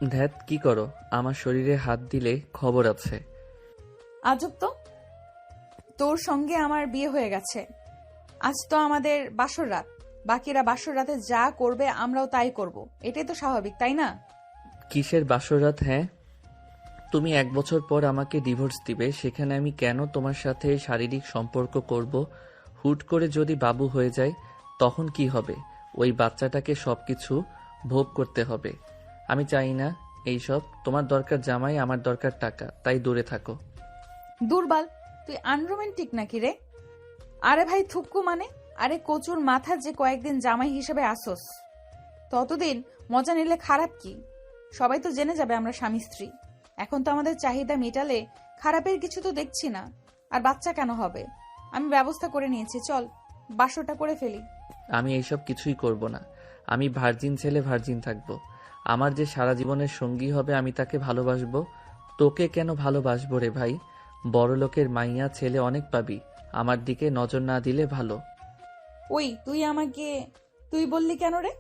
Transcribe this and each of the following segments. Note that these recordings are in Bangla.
ধ্যাত, কি করো? আমার শরীরে হাত দিলে খবর আছে। আজব তো, তোর সঙ্গে আমার বিয়ে হয়ে গেছে। আজ তো আমাদের বাসর রাত। বাকিরা বাসর রাতে যা করবে আমরাও তাই করব। এটাই তো স্বাভাবিক, তাই না? কিসের বাসরাত? হ্যাঁ, তুমি 1 বছর পর আমাকে ডিভোর্স দিবে, সেখানে আমি কেন তোমার সাথে শারীরিক সম্পর্ক করব? হুট করে যদি বাবু হয়ে যায় তখন কি হবে? ওই বাচ্চাটাকে সবকিছু ভোগ করতে হবে। আমি চাই না এইসব। তোমার দরকার জামাই, আমার দরকার টাকা, তাই দূরে থাকো। দুর্বল, তুই আনরোমান্টিক নাকি রে? আরে ভাই থুক্কু মানে, আরে কচুর মাথা যে কয়েকদিন জামাই হিসেবে আসোস, ততদিন মজা নিলে খারাপ কি? সবাই তো জেনে যাবে আমরা স্বামী স্ত্রী। এখন তো আমাদের চাহিদা মেটালে খারাপের কিছু তো দেখছি না। আর বাচ্চা কেন হবে? আমি ব্যবস্থা করে নিয়েছি, চল বাসরটা করে ফেলি। আমি এইসব কিছুই করব না। আমি ভার্জিন ছেলে, ভার্জিন থাকবো। আমার যে সারা জীবনের সঙ্গী হবে আমি তাকে ভালোবাসবো। তোকে কেন ভালোবাসবো রে ভাই? বড় লোকের মাইয়া ছেলে অনেক পাবি, আমার দিকে নজর না দিলে ভালো। ওই তুই আমাকে তুই বললি কেন রে?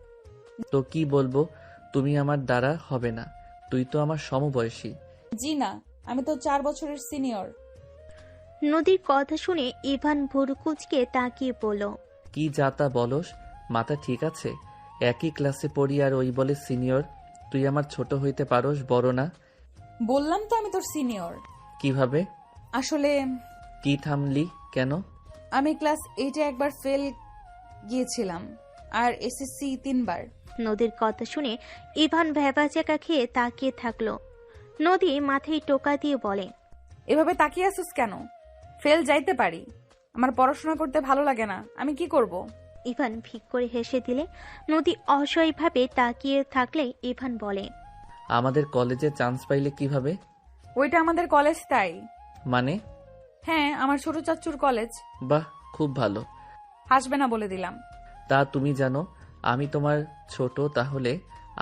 তো কি বলবো? তুমি আমার দ্বারা হবে না, তুই তো আমার সমবয়সী। জি না, আমি তো 4 বছরের সিনিয়র। নদীর কথা শুনে ইভান ভুরুকুচকে তাকিয়ে বলল, কি যা তা বলস? মাথা ঠিক আছে? একই ক্লাসে পড়ি আর ওই বলে সিনিয়র। তুই আমার ছোট হইতে পারোস, বড় না। বললাম তো আমি তোর সিনিয়র। কিভাবে? আসলে কি থামলি কেন? আমি ক্লাস 8-এ একবার ফেল গিয়েছিলাম, আর এসএসসি 3বার। নদীর কথা শুনে ইভান ভ্যাবাচাকা খেয়ে তাকিয়ে থাকলো। নদী মাথায় টোকা দিয়ে বলে, এভাবে তাকিয়ে আসিস কেন? ফেল যাইতে পারি, আমার পড়াশোনা করতে ভালো লাগে না, আমি কি করব? ইভান ফিক করে হেসে দিলে। নদী অসহায়ভাবে তাকিয়ে থাকলে ইভান বলে, আমাদের কলেজে চান্স পাইলে কিভাবে? ওইটা আমাদের কলেজ, তাই। মানে? হ্যাঁ, আমার ছোট চাচ্চুর কলেজ। বাহ, খুব ভালো। হাসবে না বলে দিলাম। তা তুমি জানো আমি তোমার ছোট, তাহলে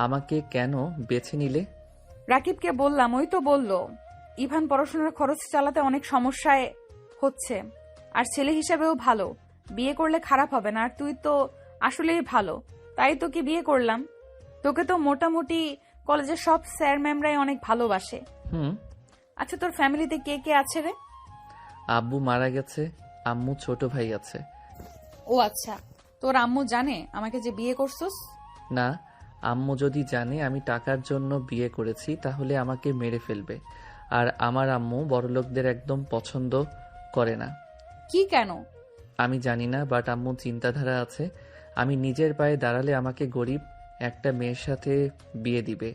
আমাকে কেন বেছে নিলে? রাকিবকে বললাম, ওই তো বললো ইভান পড়াশোনার খরচ চালাতে অনেক সমস্যায় হচ্ছে, আর ছেলে হিসাবেও ভালো, বিয়ে করলে খারাপ হবে না। আর তুই তো আসলেই ভালো, তাই তোকে বিয়ে করলাম। তোকে তো মোটামুটি কলেজের সব স্যার ম্যামরাই অনেক ভালোবাসে। হুম। আচ্ছা, তোর ফ্যামিলিতে কে কে আছে রে? আব্বু মারা গেছে, আম্মু ছোট ভাই আছে। ও আচ্ছা, তোর আম্মু জানে আমাকে যে বিয়ে করছস? না, আম্মু যদি জানে আমি টাকার জন্য বিয়ে করেছি তাহলে আমাকে মেরে ফেলবে। আর আমার আম্মু বড়লোকদের একদম পছন্দ করে না। কি কেন? আমি জানি না, বাট আম্মু চিন্তাধারা আছে আমি নিজের পায়ে দাঁড়ালে আমাকে গরিব একটা মেয়ের সাথে বিয়ে দিবে।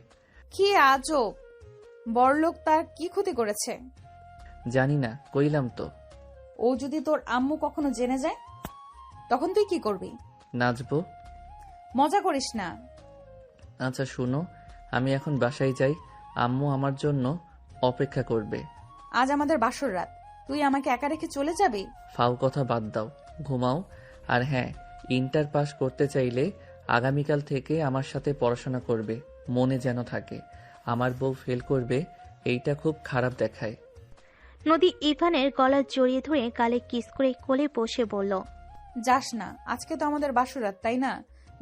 কি আজব, বড়লোক তার কি ক্ষতি করেছে? জানি না, কইলাম তো। ও যদি তোর আম্মু কখনো জেনে যায় তখন তুই কি করবি? নাচবো। মজা করিস না। আচ্ছা শুনো, আমি এখন বাসায় যাই, আম্মু আমার জন্য অপেক্ষা করবে। আজ আমাদের বাসর রাত, তুই আমাকে একা রেখে চলে যাবি? ফাও কথা বাদ দাও, ঘুমাও। আর হ্যাঁ, ইন্টার পাস করতে চাইলে আগামীকাল থেকে আমার সাথে পড়াশোনা করবে, মনে যেন থাকে। আমার বউ ফেল করবে, এইটা খুব খারাপ দেখায়। নদী ইভানের গলা জড়িয়ে ধরে গালে কিস করে কোলে বসে বলল, যাস না, আজকে তো আমাদের বাসর রাত, তাই না?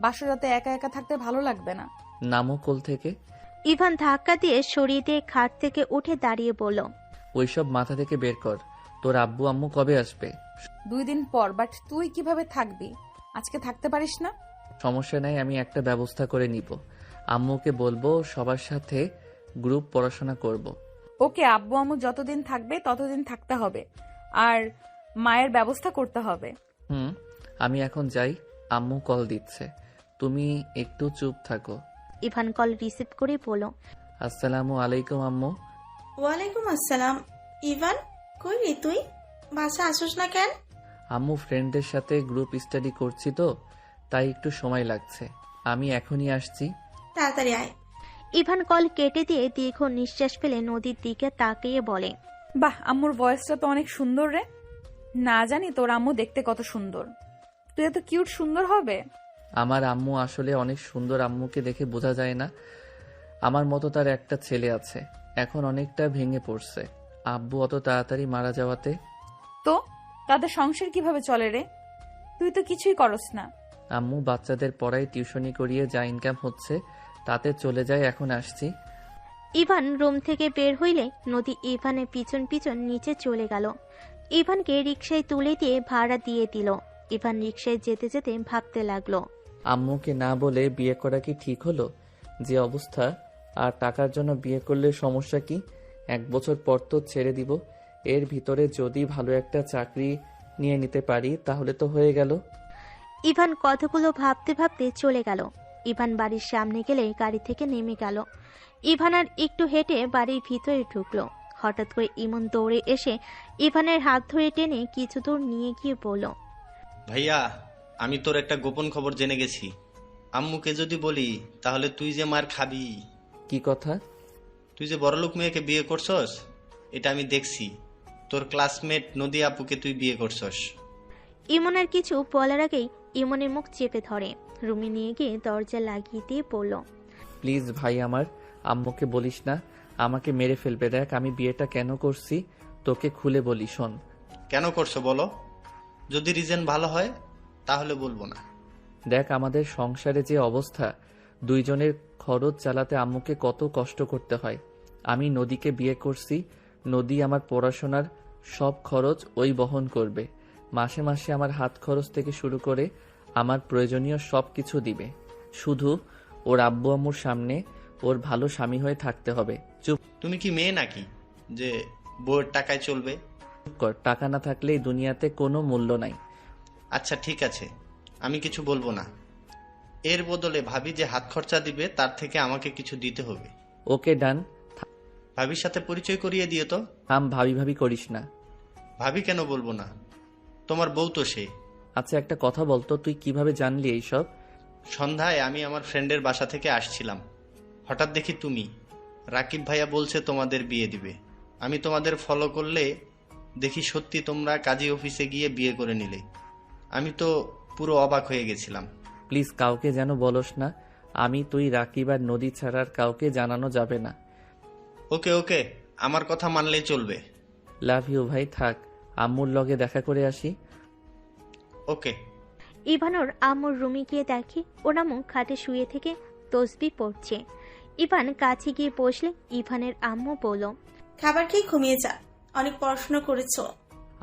বাসর রাতে একা একা থাকতে ভালো লাগবে না। নামো কোল থেকে। ইভান ধাক্কা দিয়ে সরিয়ে দিয়ে খাট থেকে উঠে দাঁড়িয়ে বলল, ওইসব মাথা থেকে বের কর। তোর আব্বু আম্মু কবে আসবে? 2 দিন পর। বাট তুই কিভাবে থাকবি? আজকে থাকতে পারিস না? সমস্যা নাই, আমি একটা ব্যবস্থা করে নিব। আম্মুকে বলবো সবার সাথে গ্রুপ পড়াশোনা করব। ওকে, আব্বু আম্মু যতদিন থাকবে ততদিন থাকতে হবে, আর মায়ের ব্যবস্থা করতে হবে। হুম। আমি এখন যাই, আম্মু কল দিচ্ছে, তুমি একটু চুপ থাকো। ইভান কল রিসিভ করে বলল, আসসালামু আলাইকুম আম্মু। ওয়ালাইকুম আসসালাম। ইভান, কই রে তুই? বাসা আসোস না কেন? আম্মু ফ্রেন্ডদের সাথে গ্রুপ স্টাডি করছি তো, তাই একটু সময় লাগছে। আমি এখনই আসছি। তাড়াতাড়ি আয়। ইভান কল কেটে দিয়ে দীর্ঘ নিঃশ্বাস ফেলে নদীর দিকে তাকিয়ে বলে, বাহ, আম্মুর ভয়েসটা তো অনেক সুন্দর রে। না জানি তোর আম্মু দেখতে কত সুন্দর। তুই এত কিউট সুন্দর হবে? আমার আম্মু আসলে অনেক সুন্দর, আম্মুকে দেখে বোঝা যায় না। আমার মতো তার একটা ছেলে আছে, এখন অনেকটা ভেঙে পড়ছে আব্বু অত তাড়াতাড়ি মারা যাওয়াতে। তো তাদের সংসার কিভাবে চলে রে? তুই তো কিছুই করস না। আম্মু বাচ্চাদের পড়ায়, টিউশনি করিয়ে যা ইনকাম হচ্ছে তাতে চলে যায়। এখন আসছি, ইভান রুম থেকে বের হইলে নদী ইভানের পিছন পিছন নিচে চলে গেল। ইভানকে রিকশায় তুলে দিয়ে ভাড়া দিয়ে দিল। ইভান রিকশায় যেতে যেতে ভাবতে লাগলো, আম্মুকে না বলে বিয়ে করা কি ঠিক হলো? যে অবস্থা, আর টাকার জন্য বিয়ে করলে সমস্যা কি? 1 বছর পর তো ছেড়ে দিব। এর ভিতরে যদি ভালো একটা চাকরি নিয়ে নিতে পারি তাহলে তো হয়ে গেল। ইভান কথাগুলো ভাবতে ভাবতে চলে গেল। ইভান বাড়ির সামনে গেলে গাড়ি থেকে নেমে গেল। ইভান আর একটু হেঁটে বাড়ির ভিতরে ঢুকলো। হঠাৎ করে ইমন দৌড়ে এসে ইভানের হাত ধরে টেনে কিছু দূর নিয়ে গিয়ে বলল, ভাইয়া, আমি তোর একটা গোপন খবর জেনে গেছি। আম্মুকে যদি বলি তাহলে তুই যে মার খাবি। কি কথা? তুই যে বড়লোক মেয়েকে বিয়ে করছস, এটা আমি দেখছি। তোর ক্লাসমেট নদী আপুকে তুই বিয়ে করছস। ইমনের কিছু বলার আগেই ইমনের মুখ চেপে ধরে রুমে নিয়ে গিয়ে দরজা লাগিয়ে দিয়ে বলল, প্লিজ ভাই, আমার আম্মুকে বলিস না, আমাকে মেরে ফেলবে। দেখ আমি বিয়েটা কেন করছি, তোকে খুলে বলি, শোন। কেন করছো বলো? যদি রিজন ভালো হয় তাহলে বলবো না। দেখ আমাদের সংসারে যে অবস্থা, 2 জনের খরচ চালাতে আম্মুকে কত কষ্ট করতে হয়। আমি নদীকে বিয়ে করছি, নদী আমার পড়াশোনার সব খরচ ওই বহন করবে। মাসে মাসে আমার হাত খরচ থেকে শুরু করে আমার প্রয়োজনীয় সব কিছু দিবে। শুধু ওর আব্বু আম্মুর সামনে ওর ভালো স্বামী হয়ে থাকতে হবে। চুপ তুমি কি মেয়ে নাকি যে বউয়ের টাকায় চলবে? কর, টাকা না থাকলে এই দুনিয়াতে কোনো মূল্য নাই। আচ্ছা ঠিক আছে, আমি কিছু বলবো না। এর বদলে ভাবি যে হাত খরচা দিবে তার থেকে আমাকে কিছু দিতে হবে। ওকে ডান। ভাবির সাথে পরিচয় করিয়ে দিও তো। থাম, ভাবি ভাবি করিস না। ভাবি কেন বলবো না? তোমার বউ তো সে। আচ্ছা একটা কথা বলতো, তুই কিভাবে জানলি এইসব? সন্ধ্যায় আমি আমার ফ্রেন্ডের বাসা থেকে আসছিলাম, হঠাৎ দেখি তুমি। রাকিব ভাইয়া বলছে তোমাদের বিয়ে দিবে। আমি তোমাদের ফলো করলে দেখি সত্যি তোমরা কাজী অফিসে গিয়ে বিয়ে করে নিলে। আমি তো পুরো অবাক হয়ে গেছিলাম। প্লিজ কাউকে যেন বলস না। আমি, তুই, রাকিব আর নদী ছাড়া আর কাউকে জানানো যাবে না। ওকে ওকে, আমার কথা মানলেই চলবে। লাভ ইউ ভাই, থাক, আম্মুর লগে দেখা করে আসি। ওকে। ইভান ওর আম্মুর রুমে গিয়ে দেখে ওর আম্মু খাটে শুয়ে থেকে তসবিহ পড়ছে। ইভান কাছে গিয়ে বসলে ইভানের আম্মু বলল, খাবার খেয়ে ঘুমিয়ে যা, অনেক পড়াশোনা করেছো।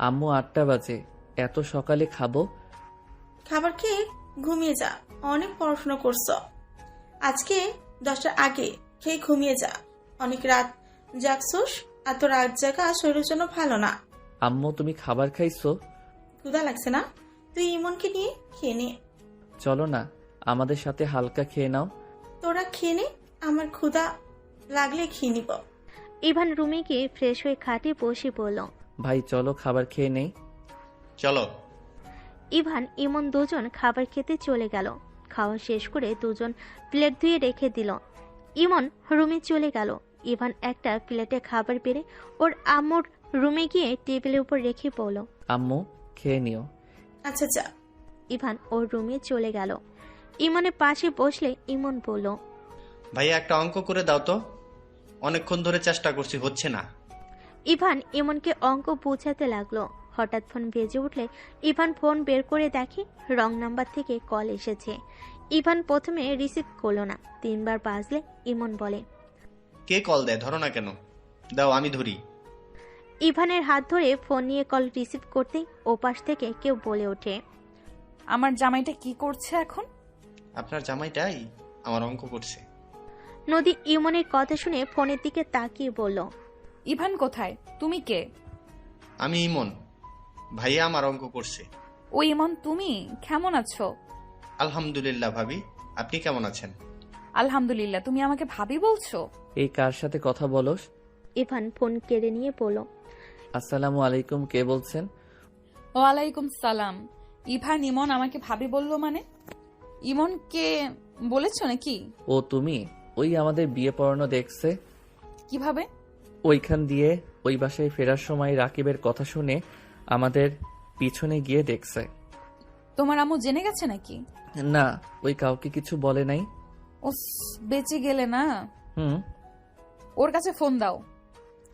আম্মু 8টা বাজে, এত সকালে খাবো? খাবার খেয়ে ঘুমিয়ে যা, অনেক পড়াশোনা করছো। আজকে 10টার আগে খেয়ে ঘুমিয়ে যা, অনেক রাত জাগছোস। এত রাত জাগা শরীরের জন্য ভালো না। আম্মু তুমি খাবার খাইছো? ক্ষুধা লাগছে না? তুই ইমনকে নিয়ে খেয়ে নে। চলো না, আমাদের সাথে হালকা খেয়ে নাও। তোরা খেয়ে নে, আমার ক্ষুধা লাগলে খেয়ে নিব। ইভান রুমে গিয়ে ফ্রেশ হয়ে খাটে বসে বলল, ভাই চলো খাবার খেয়ে নেই। চলো। ইভান ইমন দুজন খাবার খেতে চলে গেল। খাওয়া শেষ করে দুজন প্লেট ধুয়ে রেখে দিল। ইমন রুমে চলে গেল। ইভান একটা প্লেটে খাবার বেড়ে ওর আম্মুর রুমে গিয়ে টেবিলের উপর রেখে বলল, আম্মু খেয়ে নিও। আচ্ছা যা। ইভান ওর রুমে চলে গেল। ইমনের পাশে বসলে ইমন বলল, ভাইয়া একটা অঙ্ক করে দাও তো, অনেকক্ষণ ধরে চেষ্টা করছি, হচ্ছে না। ইভান ইমনকে অঙ্ক বোঝাতে লাগলো। হঠাৎ ফোন বেজে উঠলে ইভান ফোন বের করে দেখে রং নাম্বার থেকে কল এসেছে। ইভান প্রথমে রিসিভ করলো না। 3 বার বাজলে ইমন বলে, কে কল দেয়, ধরো না কেন? দাও আমি ধরি। ইভানের হাত ধরে ফোন নিয়ে কল রিসিভ করতেই ওপাশ থেকে কেউ বলে ওঠে, আমার জামাইটা কি করছে এখন? আপনার জামাইটাই আমার অঙ্ক করছে। নদী ইমনের কথা শুনে ফোনের দিকে তাকিয়ে বলল, ইভান কোথায়? তুমি কে? আমি ইমন, ভাইয়া আমার অঙ্ক করছে। ও ইমন, তুমি কেমন আছো? আলহামদুলিল্লাহ ভাবি, আপনি কেমন আছেন? আলহামদুলিল্লাহ। তুমি আমাকে ভাবি বলছো? এই কার সাথে কথা বলস? ইভান ফোন কেড়ে নিয়ে বলল, আসসালামু আলাইকুম, কে বলছেন? ওয়ালাইকুম সালাম। ইভান ইমন আমাকে ভাবি বললো মানে? ইমনকে বলেছো নাকি? ও তুমি? ওই আমাদের বিয়ে পড়ানো দেখছে, কিভাবে? ওইখান দিয়ে ওই বাসায় ফেরার সময় রাকিবের কথা শুনে আমাদের পিছনে গিয়ে দেখছে। তোমার আম্মু জেনে গেছে নাকি? না, ওই কাউকে কিছু বলে নাই। ও বেঁচে গেলে না। হুম। ওর কাছে ফোন দাও।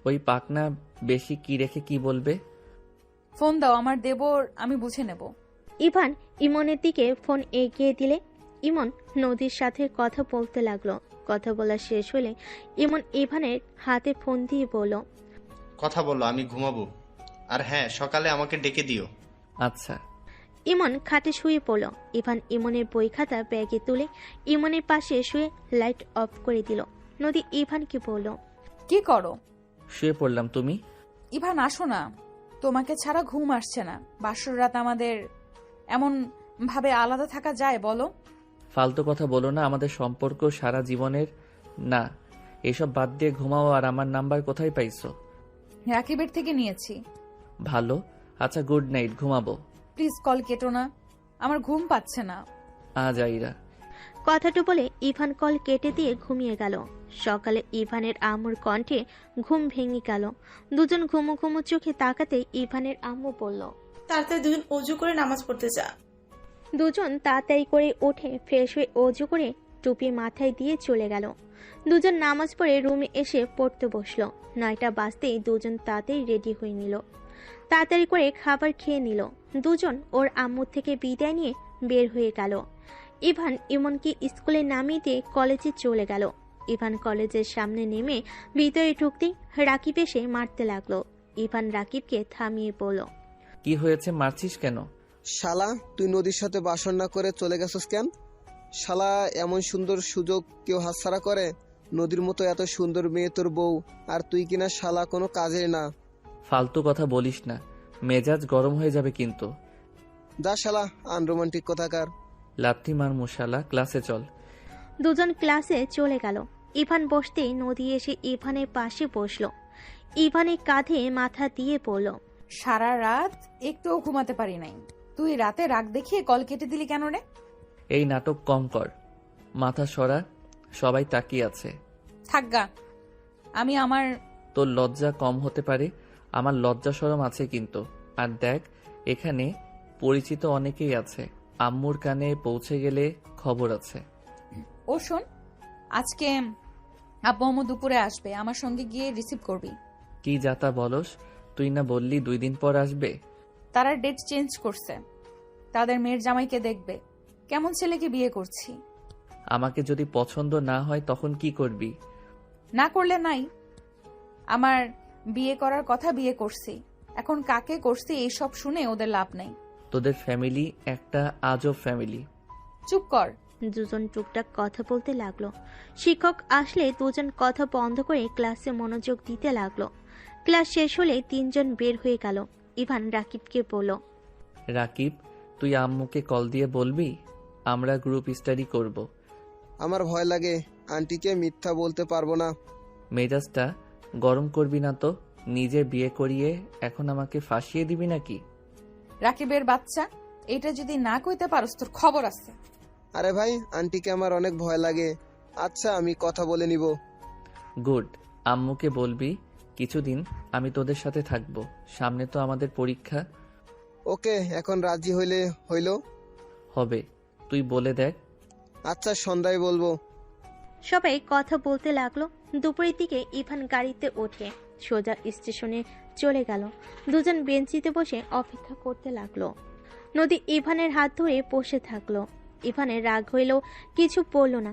ওই পাকনা বেশি কি রেখে কি বলবে? ফোন দাও, আমার দেবর, আমি বুঝে নেব। ইভান ইমনের দিকে ফোন এগিয়ে দিলে ইমন নদীর সাথে কথা বলতে লাগলো। কথা বলা শেষ হলে ইমন ইভানের হাতে ফোন দিয়ে বলল, কথা বলো, আমি ঘুমাবো। আর হ্যাঁ, সকালে আমাকে ডেকে দিও। আচ্ছা। ইমন খাটে শুয়ে পড়ল। ইভান ইমনের বই খাতা ব্যাগে তুলে ইমনের পাশে শুয়ে লাইট অফ করে দিল। নদী ইভানকে বলল, কি করো? শুয়ে পড়লাম, তুমি? ইভান আসো না, তোমাকে ছাড়া ঘুম আসছে না। বাসর রাত আমাদের এমন ভাবে আলাদা থাকা যায় বলো? ফালতু কথা বলো না, আমাদের সম্পর্ক সারা জীবনের না। এসব বাদ দিয়ে ঘুমাও। আর আমার নাম্বার কোথায় পাইছো? রাকিবের থেকে নিয়েছি। ভালো। আচ্ছা, গুড নাইট, ঘুমাবো। প্লিজ কল কেটো না, আমার ঘুম পাচ্ছে না। আজ আইরা। কথাটা বলে ইভান কল কেটে দিয়ে ঘুমিয়ে গেল। সকালে ইভানের আম্মুর কণ্ঠে ঘুম ভেঙে গেল। দুজন ঘুমো ঘুমো চোখে তাকাতে ইভানের আম্মু বলল, তাড়াতাড়ি দুজন অজু করে নামাজ পড়তে যা। দুজন তাড়াতাড়ি করে উঠে ফ্রেশ হয়ে অজু করে টুপি মাথায় দিয়ে চলে গেল। দুজন নামাজ পড়ে রুমে এসে পড়তে বসলো। 9টা বাজতেই দুজন তাড়াতাড়ি রেডি হয়ে নিল। তাড়াতাড়ি করে খাবার খেয়ে নিল। দুজন ওর আম্মুর থেকে বিদায় নিয়ে বের হয়ে গেল। ইভান ইমনকে স্কুলে নামিয়ে দিয়ে কলেজে চলে গেল। ইভান কলেজের সামনে নেমে ভিতরে ঢুকতেই রাকিব এসে মারতে লাগলো। ইভান রাকিবকে থামিয়ে বলল, কি হয়েছে, মারছিস কেন? শালা, তুই নদীর সাথে বাসর না করে চলে গেছস কেন? শালা, এমন সুন্দর সুযোগ কেউ হাতছাড়া করে? নদীর মতো এত সুন্দর মেয়ে তোর বউ, আর তুই কিনা শালা কোনো কাজের না। ফালতু কথা বলিস না, মেজাজ গরম হয়ে যাবে কিন্তু। যা শালা, আনরোমান্টিক কথাকার। লাথি মার মশালা, ক্লাসে চল। দুজন ক্লাসে চলে গেল। ইভান বসতেই নদী এসে ইভানের পাশে বসলো। ইভানের কাঁধে মাথা দিয়ে পড়ল, সারা রাত একটুও ঘুমাতে পারি নাই। তুই রাতে রাগ দেখিয়ে কল কেটে দিলি কেন রে? এই নাটক কম কর, মাথা সরা, সবাই তাকিয়ে আছে। থাকগা, আমি আমার তোর লজ্জা কম হতে পারে, আমার লজ্জা শরম আছে কিন্তু। আর দেখ, এখানে পরিচিত অনেকেই আছে, আম্মুর কানে পৌঁছে গেলে খবর আছে। ও শোন, আজকে আব্বু আম্মু দুপুরে আসবে, আমার সঙ্গে গিয়ে রিসিভ করবি। কি যাতা বলস? তুই না বললি 2 দিন পর আসবে? তারা ডেট চেঞ্জ করছে, তাদের মেয়ের জামাইকে দেখবে। কেমন ছেলেকে বিয়ে করছি? আমাকে যদি পছন্দ না হয় তখন কি করবি? না করলে নাই, আমার বিয়ে করার কথা বিয়ে করছি, এখন কাকে করছি এইসব শুনে ওদের লাভ নাই। তোদের ফ্যামিলি একটা আজব ফ্যামিলি। চুপ কর। দুজন টুকটাক কথা বলতে লাগলো। শিক্ষক আসলে দুজন কথা বন্ধ করে ক্লাসে মনোযোগ দিতে লাগলো। ক্লাস শেষ হলে 3 জন বের হয়ে গেল। ইভান রাকিবকে বলল, রাকিব, তুই আম্মুকে কল দিয়ে বলবি আমরা গ্রুপ স্টাডি করব। আমার ভয় লাগে, আন্টিকে মিথ্যা বলতে পারবো না। মেজাজটা গরম করবি না তো, নিজে বিয়ে করিয়ে এখন আমাকে ফাঁসিয়ে দিবি নাকি? রাকিবের বাচ্চা, এটা যদি না কইতে পারস তোর খবর আছে। আরে ভাই, আন্টিকে আমার অনেক ভয় লাগে। আচ্ছা, আমি কথা বলে নিব। গুড, আম্মুকে বলবি কিছুদিন আমি তোদের সাথে থাকবো, সামনে তো আমাদের পরীক্ষা। ওকে, এখন রাজি হইলে হইল। হবে, তুই বলে দেখ। আচ্ছা, সন্ধ্যায় বলবো। সবাই কথা বলতে লাগলো। দুপুরের দিকে ইভান গাড়িতে ওঠে সোজা স্টেশনে চলে গেল। দুজন বেঞ্চিতে বসে অপেক্ষা করতে লাগলো। নদী ইভানের হাত ধরে বসে থাকলো। ইভানের রাগ হইলেও কিছু বলল না।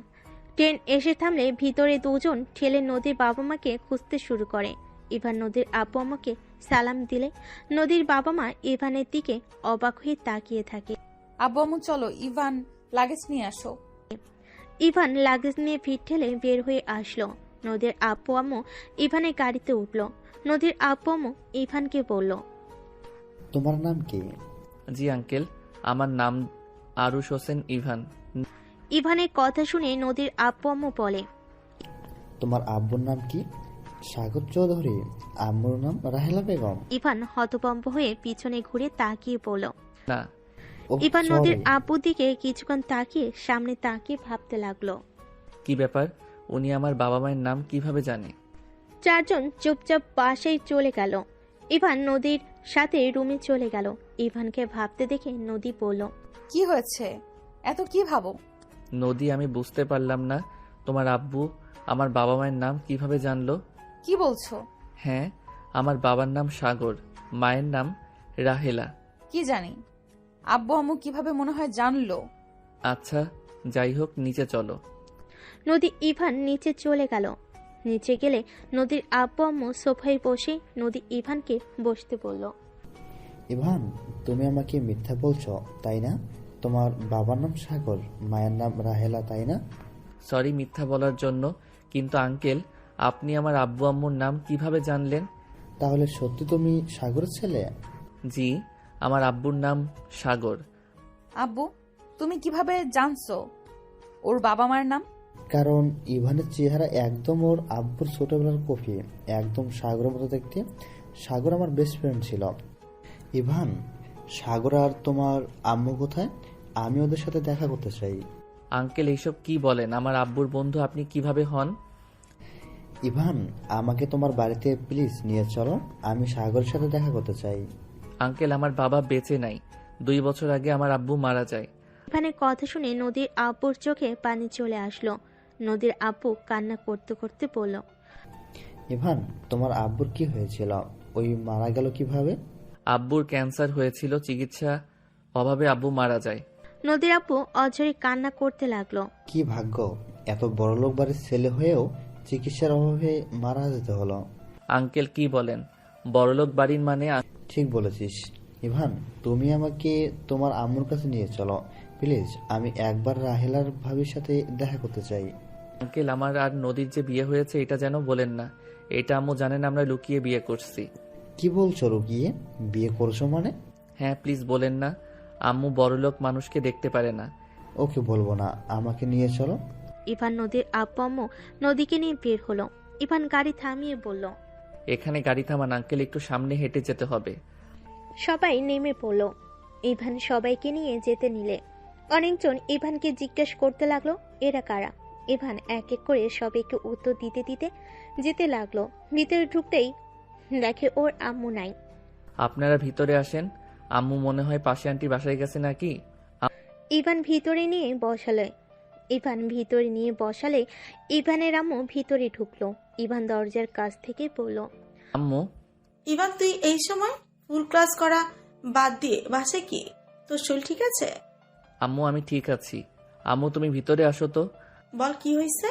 ট্রেন এসে থামলে ভিতরে দুজন ঠেলে নদীর বাবা মাকে খুঁজতে শুরু করে। ইভান নদীর আব্বু আম্মাকে সালাম দিলে নদীর বাবা মা ইভানের দিকে অবাক হয়ে তাকিয়ে থাকে। আব্বু আম্মু চলো, ইভান লাগেজ নিয়ে আসো। ইভান লাগেজ নিয়ে ভিড় ঠেলে বের হয়ে আসলো। নদীর আব্বু আম্মু ইভানের গাড়িতে উঠলো। নদীর আব্বু আম্মু ইভানকে বলল, তোমার নাম কি? জি আঙ্কেল, আমার নাম আরুষ হোসেন ইভান। ইভানের কথা শুনে নদীর আব্বু আম্মু বলে, তোমার আব্বুর নাম কি? সাগর চৌধুরী। আম্মুর নাম রাহেলা বেগম। ইভান হতভম্ব হয়ে পিছনে ঘুরে তাকিয়ে বলল। না। ওহ, ইভান sorry। নদীর আব্বুর দিকে কিছুক্ষণ তাকিয়ে সামনে তাকিয়ে ভাবতে লাগলো। কি ব্যাপার, উনি আমার বাবা মায়ের নাম কিভাবে জানে? 4 জন চুপচাপ বাসায় চলে গেল। ইভান নদীর সাথে রুমে চলে গেল। ইভানকে ভাবতে দেখে নদী বলল, কি হয়েছে, এত কি ভাবো? নদী, আমি বুঝতে পারলাম না, তোমার আব্বু আমার বাবা মায়ের নাম কিভাবে জানলো? কি বলছো? হ্যাঁ, আমার বাবার নাম সাগর, মায়ের নাম রাহেলা। কি জানি, আব্বু আম্মু কিভাবে মনে হয় জানলো? আচ্ছা, যাই হোক, নিচে চলো। নদী ইভান নিচে চলে গেল। নিচে গেলে নদীর আব্বু আম্মু সোফায় বসে নদী ইভানকে বসতে বলল। ইভান, তুমি আমাকে মিথ্যা বলছো তাই না? তোমার বাবার নাম সাগর, মায়ের নাম রাহেলা, তাই না? সরি মিথ্যা বলার জন্য, কিন্তু আঙ্কেল আপনি আমার আব্বু আম্মুর নাম কিভাবে জানলেন? তাহলে সত্যি তুমি সাগরের ছেলে? জি, আমার আব্বুর নাম সাগর। আব্বু, তুমি কিভাবে জানছো ওর বাবা মার নাম? কারণ ইভানের চেহারা একদম ওর আব্বুর ছোটবেলার কপি, একদম সাগরের মতো দেখতে। সাগর আমার বেস্ট ফ্রেন্ড ছিল। ইভান, সাগর আর তোমার আম্মু কোথায়? আমি ওদের সাথে দেখা করতে চাই। আঙ্কেল এইসব কি বলেন? আমার আব্বুর বন্ধু আপনি কিভাবে হন? ইভান, আমাকে তোমার বাড়িতে প্লিজ নিয়ে চলো, আমি সাগরের সাথে দেখা করতে চাই। আঙ্কেল আমার বাবা বেঁচে নাই, 2 বছর আগে আমার আব্বু মারা যায়। ইভানের কথা শুনে নদীর আব্বুর চোখে পানি চলে আসলো। নদীর আব্বু কান্না করতে করতে বলল। ইভান, তোমার আব্বুর কি হয়েছিল? ওই মারা গেল কিভাবে? আব্বুর ক্যান্সার হয়েছিল, চিকিৎসা অভাবে আব্বু মারা যায়। নদীর আব্বু অঝরে কান্না করতে লাগলো। কি ভাগ্য, এত বড়লোক বাড়ির ছেলে হয়েও চিকিৎসার অভাবে মারা যেতে হলো। আঙ্কেল কি বলেন? বড়লোক বাড়ির মানে? ঠিক বলেছিস। ইভান, তুমি আমাকে তোমার আম্মুর কাছে নিয়ে চলো প্লিজ, আমি একবার রাহেলার ভাবির সাথে দেখা করতে চাই। আঙ্কেল আমার আর নদীর যে বিয়ে হয়েছে এটা যেন বলেন না। এটা আম্মু জানেন আমরা লুকিয়ে বিয়ে করছি। কি বলছো রুকিয়ে? বিয়ে করছো মানে? হ্যাঁ প্লিজ বলেন না, আম্মু বড়লোক মানুষকে দেখতে পারে না। ওকে বলবো না, আমাকে নিয়ে চলো। ইভান নদীর আব্বু আম্মু নদীকে নিয়ে বের হলো। ইভান গাড়ি থামিয়ে বলল। এখানে গাড়ি থামান আঙ্কেল, একটু সামনে হেঁটে যেতে হবে। সবাই নেমে পড়ল। ইভান সবাইকে নিয়ে যেতে নিলে অনেকজন ইভানকে জিজ্ঞেস করতে লাগলো এরা কারা। ইভান এক এক করে সবাইকে উত্তর দিতে দিতে যেতে লাগলো। ভিতরে ঢুকতেই দেখে ওর আম্মু নাই। আপনারা ভিতরে আসেন, আম্মু মনে হয় পাশে আন্টির বাসায় গেছে নাকি। ইভান ভিতরে নিয়ে বসালে ইভানের আম্মু ভিতরে ঢুকলো। ইভান দরজার কাছ থেকে বলল। আম্মু। ইভান, তুই এই সময় ফুল ক্লাস করা বাদ দিয়ে বাসে কি? তোর শরীর ঠিক আছে? আম্মু আমি ঠিক আছি। আম্মু তুমি ভিতরে আসো তো। বল কি হয়েছে?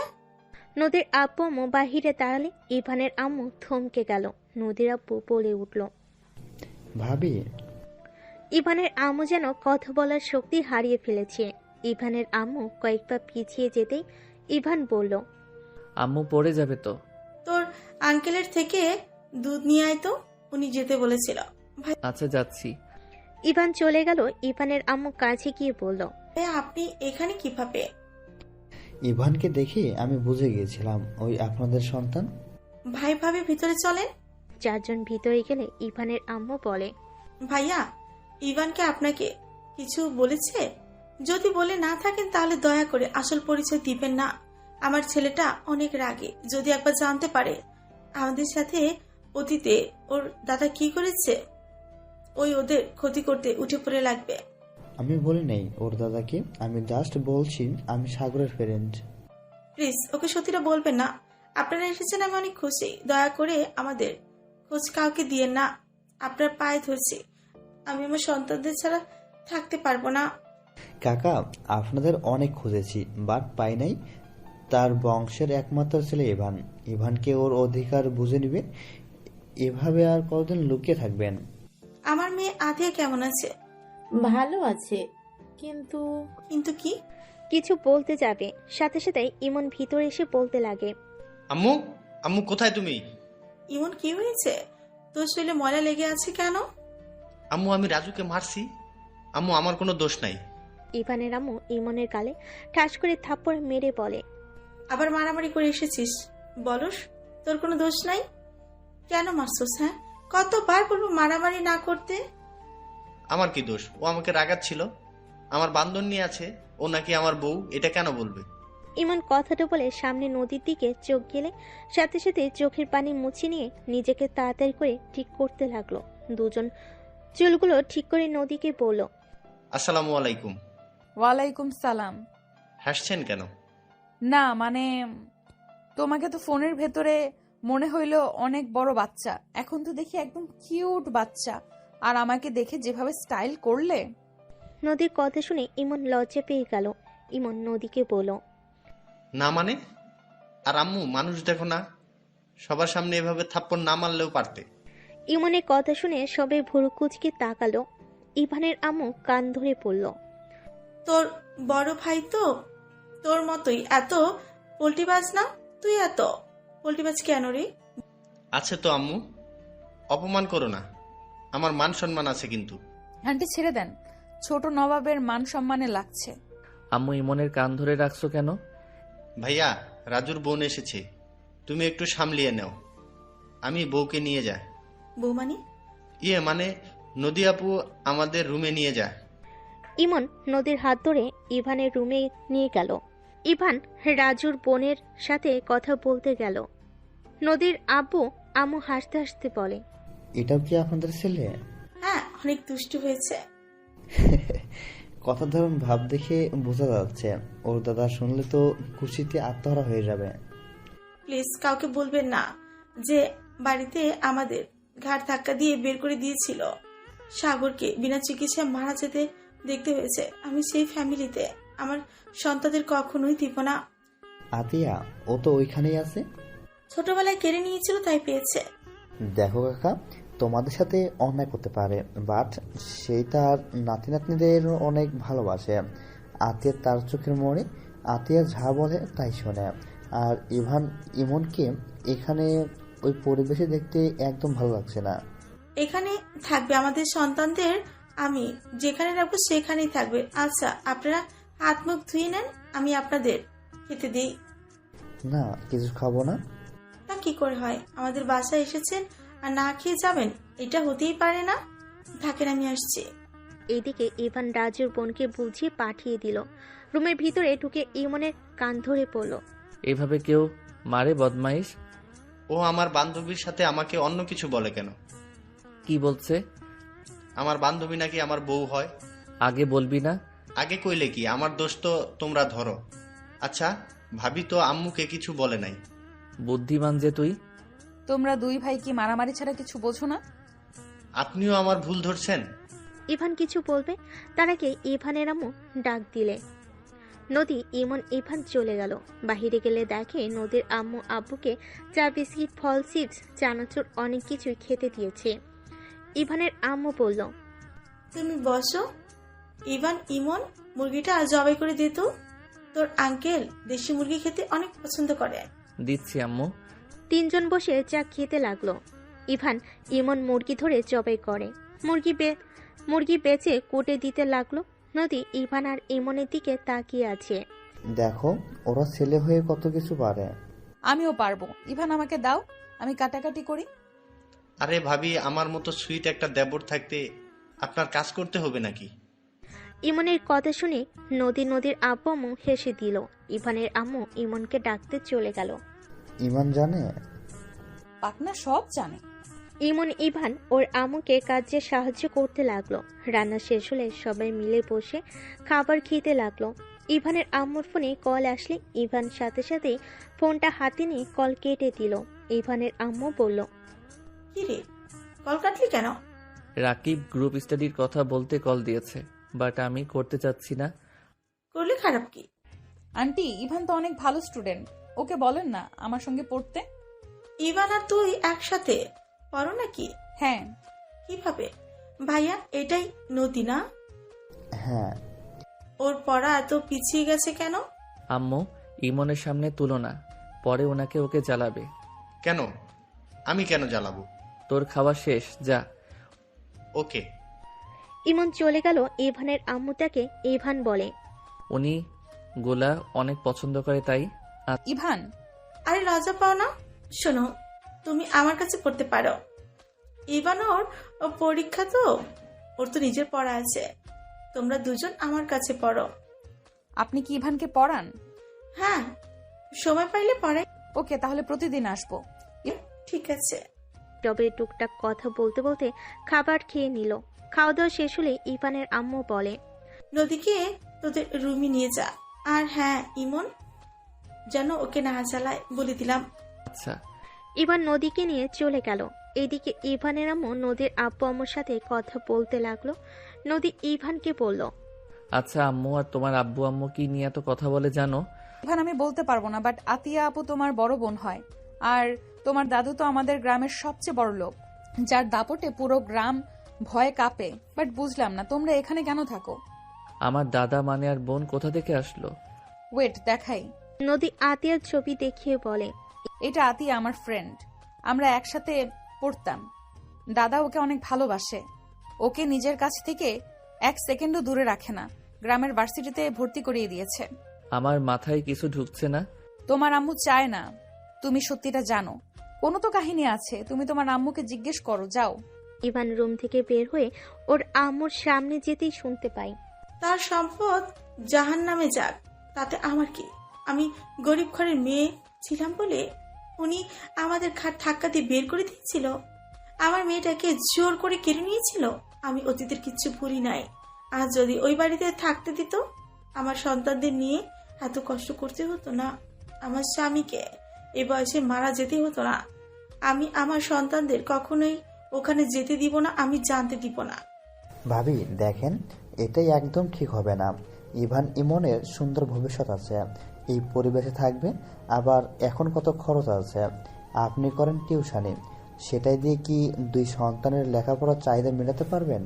নদীর আব্বু আম্মু বাহিরে দাঁড়ালে ইভানের আম্মু থমকে গেল। নদীর আব্বু বলে উঠল। ভাবি। ইভানের আম্মু যেন কথা বলার শক্তি হারিয়ে ফেলেছে। ইভানের আম্মু কয়েক পা পিছিয়ে যেতেই ইভান বলল। আম্মু পড়ে যাবে তো। তোর আঙ্কেলের থেকে দুধ নিয়ে আয় তো, উনি যেতে বলেছিল। আচ্ছা যাচ্ছি। ইভান চলে গেল। ইভানের আম্মু কাছে গিয়ে বলল। আপনি এখানে কিভাবে? ইভানকে দেখে আমি বুঝে গিয়েছিলাম ওই আপনাদের সন্তান। ভাই ভাবি ভিতরে চলেন। চারজন ভিতরে গেলে ইভানের আম্মু বলে। ভাইয়া, ইভানকে আপনাকে কিছু বলেছে? যদি বলে না থাকেন তাহলে দয়া করে আসল পরিচয় দিবেন না। আমার ছেলেটা অনেক রাগে, যদি একবার জানতে পারে আমাদের সাথে অতীতে ওর দাদা কি করেছে, ওই ওদের ক্ষতি করতে উঠে পড়ে লাগবে। আমি বলি নাই ওর দাদাকে, আমি জাস্ট বলছি আমি সাগরের ফ্রেন্ড। প্লিজ ওকে সত্যিটা বলবেন না। আপনারা এসেছেন আমি অনেক খুশি, দয়া করে আমাদের খোঁজ কাউকে দিয়েন না। আপনার পায়ে ধরছি, আমি আমার সন্তানদের ছাড়া থাকতে পারবো না। কাকা, আপনাদের অনেক খুঁজেছি বাট পাই নাই। তার বংশের একমাত্র ছেলে ইভান। ইভানকে ওর অধিকার বুঝে নিবে। এভাবে আর কতদিন লুকিয়ে থাকবেন? আমার মেয়ে আধিয়া কেমন আছে? ভালো আছে, কিন্তু কিন্তু কি? কিছু বলতে যাবে সাথে সাথে ইমন ভিতরে এসে বলতে লাগে। আম্মু, আম্মু কোথায় তুমি? ইমন কি হয়েছে? তোর শরীরে ময়লা লেগে আছে কেন? আম্মু আমি রাজুকে মারছি। আম্মু আমার কোনো দোষ নাই। ইভানের আম্মু ইমনের গালে ঠাস করে থাপ্পড় মেরে বলে। আবার মারামারি করে এসেছিস? বলস তোর কোনো দোষ নাই, কেন মারছস? হ্যাঁ, কতবার বলবো মারামারি না করতে। আমার কি দোষ? ও আমাকে রাগাচ্ছিল। আমার বান্ধন নিয়ে আছে, ও নাকি আমার বউ, এটা কেন বলবে? ইমন কথাটা বলে সামনে নদীর দিকে চোখ গেলে সাথে সাথে চোখের পানি মুছে নিয়ে নিজেকে তাড়াতাড়ি করে ঠিক করতে লাগলো। দুজন চুলগুলো ঠিক করে নদীকে বলল। আসসালামু আলাইকুম। ওয়ালাইকুম সালাম। হাসছেন কেন? না মানে তোমাকে তো ফোনের ভেতরে মনে হইলো অনেক বড় বাচ্চা, এখন তো দেখি একদম কিউট বাচ্চা। আর আমাকে দেখে যেভাবে স্টাইল করলে। নদীর কথা শুনে ইমন লজ্জা পেয়ে গেল। ইমন নদীকে বলল। না মানে? আর আম্মু, মানুষ দেখো না, সবার সামনে এভাবে থাপ্পড় না মারলেও পারতে। ইমনের কথা শুনে সবাই ভুরু কুচকে তাকালো। ইভানের আম্মু কান ধরে পড়ল। তোর বড় ভাই তো তোর মতোই এত পোল্টিবাজ না? তুই এত পোল্টিবাজ কেন রে? আছে তো আম্মু, অপমান করো না, আমার মান সম্মান আছে কিন্তু। আন্টি ছেড়ে দেন, ছোট নবাবের মান সম্মানে লাগছে। আম্মু ইমনের কান ধরে রাখছো কেন? ভাইয়া, রাজুর বোন এসেছে, তুমি একটু সামলিয়ে নাও। আমি বউকে নিয়ে যাই। বৌমানি? মানে নদী আপু আমাদের রুমে নিয়ে যায়। ইমন নদীর হাত ধরে ইভানের রুমে নিয়ে গেল। ইভান রাজুর বোনের সাথে কথা বলতে গেল। নদীর আব্বু আম্মু হাসতে হাসতে বলে, এটাও কি আপনাদের ছেলে? হ্যাঁ, অনেক দুষ্টু হয়েছে। কথা ধরুন ভাব দেখে বোঝা যাচ্ছে ওর দাদা শুনলে তো খুশিতে আত্মহারা হয়ে যাবে। প্লিজ কাউকে বলবেন না যে বাড়িতে আমাদের ঘাড় ধাক্কা দিয়ে বের করে দিয়েছিল। সাগরকে বিনা চিকিৎসায় মারা যেতে দেখতে হয়েছে। আমি সেই ফ্যামিলিতে আমার সন্তানদের কখনোই দিব না। আতিয়া, ও তো ওইখানেই আছে। ছোটবেলায় কেড়ে নিয়েছিল, তাই পেয়েছে। দেখো কাকা, তোমাদের সাথে অন্যায় করতে পারে, বাট সেই তার নাতি নাতনিদের অনেক ভালোবাসে। আতিয়া তার চোখের মোড়ে, আতিয়া যা বলে তাই শোনে। আর ইমনকে এখানে ওই পরিবেশে দেখতে একদম ভালো লাগছে না। এখানে থাকবে আমাদের সন্তানদের, আমি যেখানে রাখবো সেখানেই থাকবে। আচ্ছা, আপনারা হাত মুখ ধুয়ে নেন, আমি আপনাদের খেতে দিই। না, কিছু খাবো না। তা কি করে হয়? আমাদের বাসায় এসেছেন আর না খেয়ে যাবেন? এটা হতেই পারে না। থাকেন, আমি আসছি। এইদিকে ইভান রাজুর বোনকে বুঝিয়ে পাঠিয়ে দিল। রুমের ভিতরে ঢুকে ইমনের কান ধরে পড়ল। এভাবে কেউ মারে বদমাইশ? ও আমার বান্ধবীর সাথে আমাকে অন্য কিছু বলে কেন? কি বলছে? আমার বান্ধবী নাকি আমার বউ হয়। আগে বলবি না? আগে কইলে কি, আমার দোষ তো তোমরা ধরো। আচ্ছা, ভাবি তো আম্মুকে কিছু বলে নাই। বুদ্ধিমান যে তুই। তোমরা দুই ভাই কি মারামারি ছাড়া কিছু বোঝো না? আপনিও আমার ভুল ধরছেন। ইভান কিছু বলবে তার আগে ইভানের আম্মু ডাক দিলে। নদী ইমন ইভান চলে গেল। বাহিরে গেলে দেখে নদীর আম্মু আব্বুকে চা, বিস্কিট, ফল, চিপস, চানাচুর অনেক কিছুই খেতে দিয়েছে। ইভানের আম্মু বলল, তুমি বসো। ইমন, মুরগিটা জবাই করে দে তো। তোর আঙ্কেল দেশি মুরগি খেতে অনেক পছন্দ করে। দিচ্ছি আম্মু। তিনজন বসে চা খেতে লাগলো। ইভান ইমন মুরগি ধরে জবাই করে। মুরগি বেচে কোটে দিতে লাগলো। নদী ইভান আর ইমনের দিকে তাকিয়ে আছে। দেখো, ওরা ছেলে হয়ে কত কিছু পারে। আমিও পারবো। ইভান আমাকে দাও, আমি কাটাকাটি করি। আরে ভাবি, আমার মতো সুইট একটা দেবর থাকতে আপনার কাজ করতে হবে নাকি? ইমনের কথা শুনে নদীর আব্বু আম্মু হেসে দিল। ইভানের আম্মু ইমনকে ডাকতে চলে গেল। ইমান জানে? পাকনা সব জানে। ইভান ওর আম্মুকে কাজে সাহায্য করতে লাগলো। রান্না শেষ হলে সবাই মিলে বসে খাবার খেতে লাগলো। ইভানের আম্মুর ফোনে কল আসলে ইভান সাথে সাথে ফোনটা হাতে নিয়ে কল কেটে দিল। ইভানের আম্মু বলল, কি রে, কল কাটলি কেন? রাকিব গ্রুপ স্টাডির কথা বলতে কল দিয়েছে, বাট আমি করতে চাচ্ছি না। করলে খারাপ কি? আন্টি, ইভান তো অনেক ভালো স্টুডেন্ট, ওকে বলেন না আমার সঙ্গে পড়তে। ইভান আর তুই একসাথে পড়ো নাকি? হ্যাঁ। কিভাবে? ভাইয়া, এটাই নদী না? হ্যাঁ। ওর পড়া এত পিছিয়ে গেছে কেন? আম্মু, ইমনের সামনে তুলো না, পরে ওকে জ্বালাবে। কেন? আমি কেন জ্বালাবো? তোর খাওয়া শেষ, যা। ওকে। ইমন চলে গেল। ইভানের আম্মু তাকে ইভান বলে, উনি গোলা অনেক পছন্দ করে তাই। ইভান, আরে লজ্জা পাও না? শোনো, তুমি আমার কাছে পড়তে পারো। ইভান ওর পরীক্ষা তো, ওর তো নিজের পড়া আছে। তোমরা দুজন আমার কাছে পড়ো। আপনি কি ইভানকে পড়ান? হ্যাঁ, সময় পাইলে পড়াই। ওকে, তাহলে প্রতিদিন আসবো। ঠিক আছে। তবে টুকটাক কথা বলতে বলতে খাবার খেয়ে নিল। খাওয়া দাওয়া শেষ হলে ইভানের আম্মু বলে, নদীকে তোদের রুমে নিয়ে যা। আর হ্যাঁ, ইমন যেন ওকে না জ্বালায় বলে দিলাম। আচ্ছা। ইভান নদীকে নিয়ে চলে গেল। এদিকে ইভানের আম্মু নদীর আব্বু আম্মুর সাথে কথা বলতে লাগলো। নদী ইভানকে বলল, আচ্ছা আম্মু, আর তোমার আব্বু আম্মু কি নিয়ে এত কথা বলে জানো? ইভান আমি বলতে পারবো না, বাট আতিয়া আপু তোমার বড় বোন হয়। আর তোমার দাদু তো আমাদের গ্রামের সবচেয়ে বড় লোক, যার দাপটে পুরো গ্রাম ভয়ে কাঁপে। বাট বুঝলাম না তোমরা এখানে কেন থাকো। আমার দাদা মানে আর বোন কোথা থেকে আসলো? ওয়েট দেখাই। নদী আতিয়ার ছবি দেখিয়ে বলে, এটা আতিয়া আমার ফ্রেন্ড, আমরা একসাথে পড়তাম। দাদা ওকে অনেক ভালোবাসে, ওকে নিজের কাছ থেকে এক সেকেন্ডও দূরে রাখে না। গ্রামের ভার্সিটিতে ভর্তি করিয়ে দিয়েছে। আমার মাথায় কিছু ঢুকছে না। তোমার আম্মু চায় না তুমি সত্যিটা জানো। কোনো তো কাহিনী আছে, তুমি তোমার আম্মুকে জিজ্ঞেস করো, যাও। ইভান রুম থেকে বের হয়ে ওর আম্মুর সামনে যেতেই শুনতে পাই, তার সম্পদ জাহান নামে যাক, তাতে আমার কি? আমি গরিব ঘরের মেয়ে ছিলাম বলে উনি আমাদের ঘাট ধাক্কা দিয়ে বের করে দিয়েছিল। আমার মেয়েটাকে জোর করে কেড়ে নিয়েছিল। আমি অতীতের কিচ্ছু ভুলি নাই। আর যদি ওই বাড়িতে থাকতে দিত, আমার সন্তানদের নিয়ে এত কষ্ট করতে হতো না। আমার স্বামীকে এ বয়সে মারা যেতে হতো না। আমি আমার সন্তানদের কখনোই ওখানে যেতে দিব না, আমি জানতে দিব না। ভাবি দেখেন, এটাই একদম ঠিক হবে না। ইভান ইমনের সুন্দর ভবিষ্যৎ আছে, এই পরিবেশে থাকবে। আবার এখন কত খরচ আছে, আপনি করেন টিউশনি, সেটাই দিয়ে কি 2 সন্তানের লেখাপড়ার চাহিদা মেটাতে পারবেন?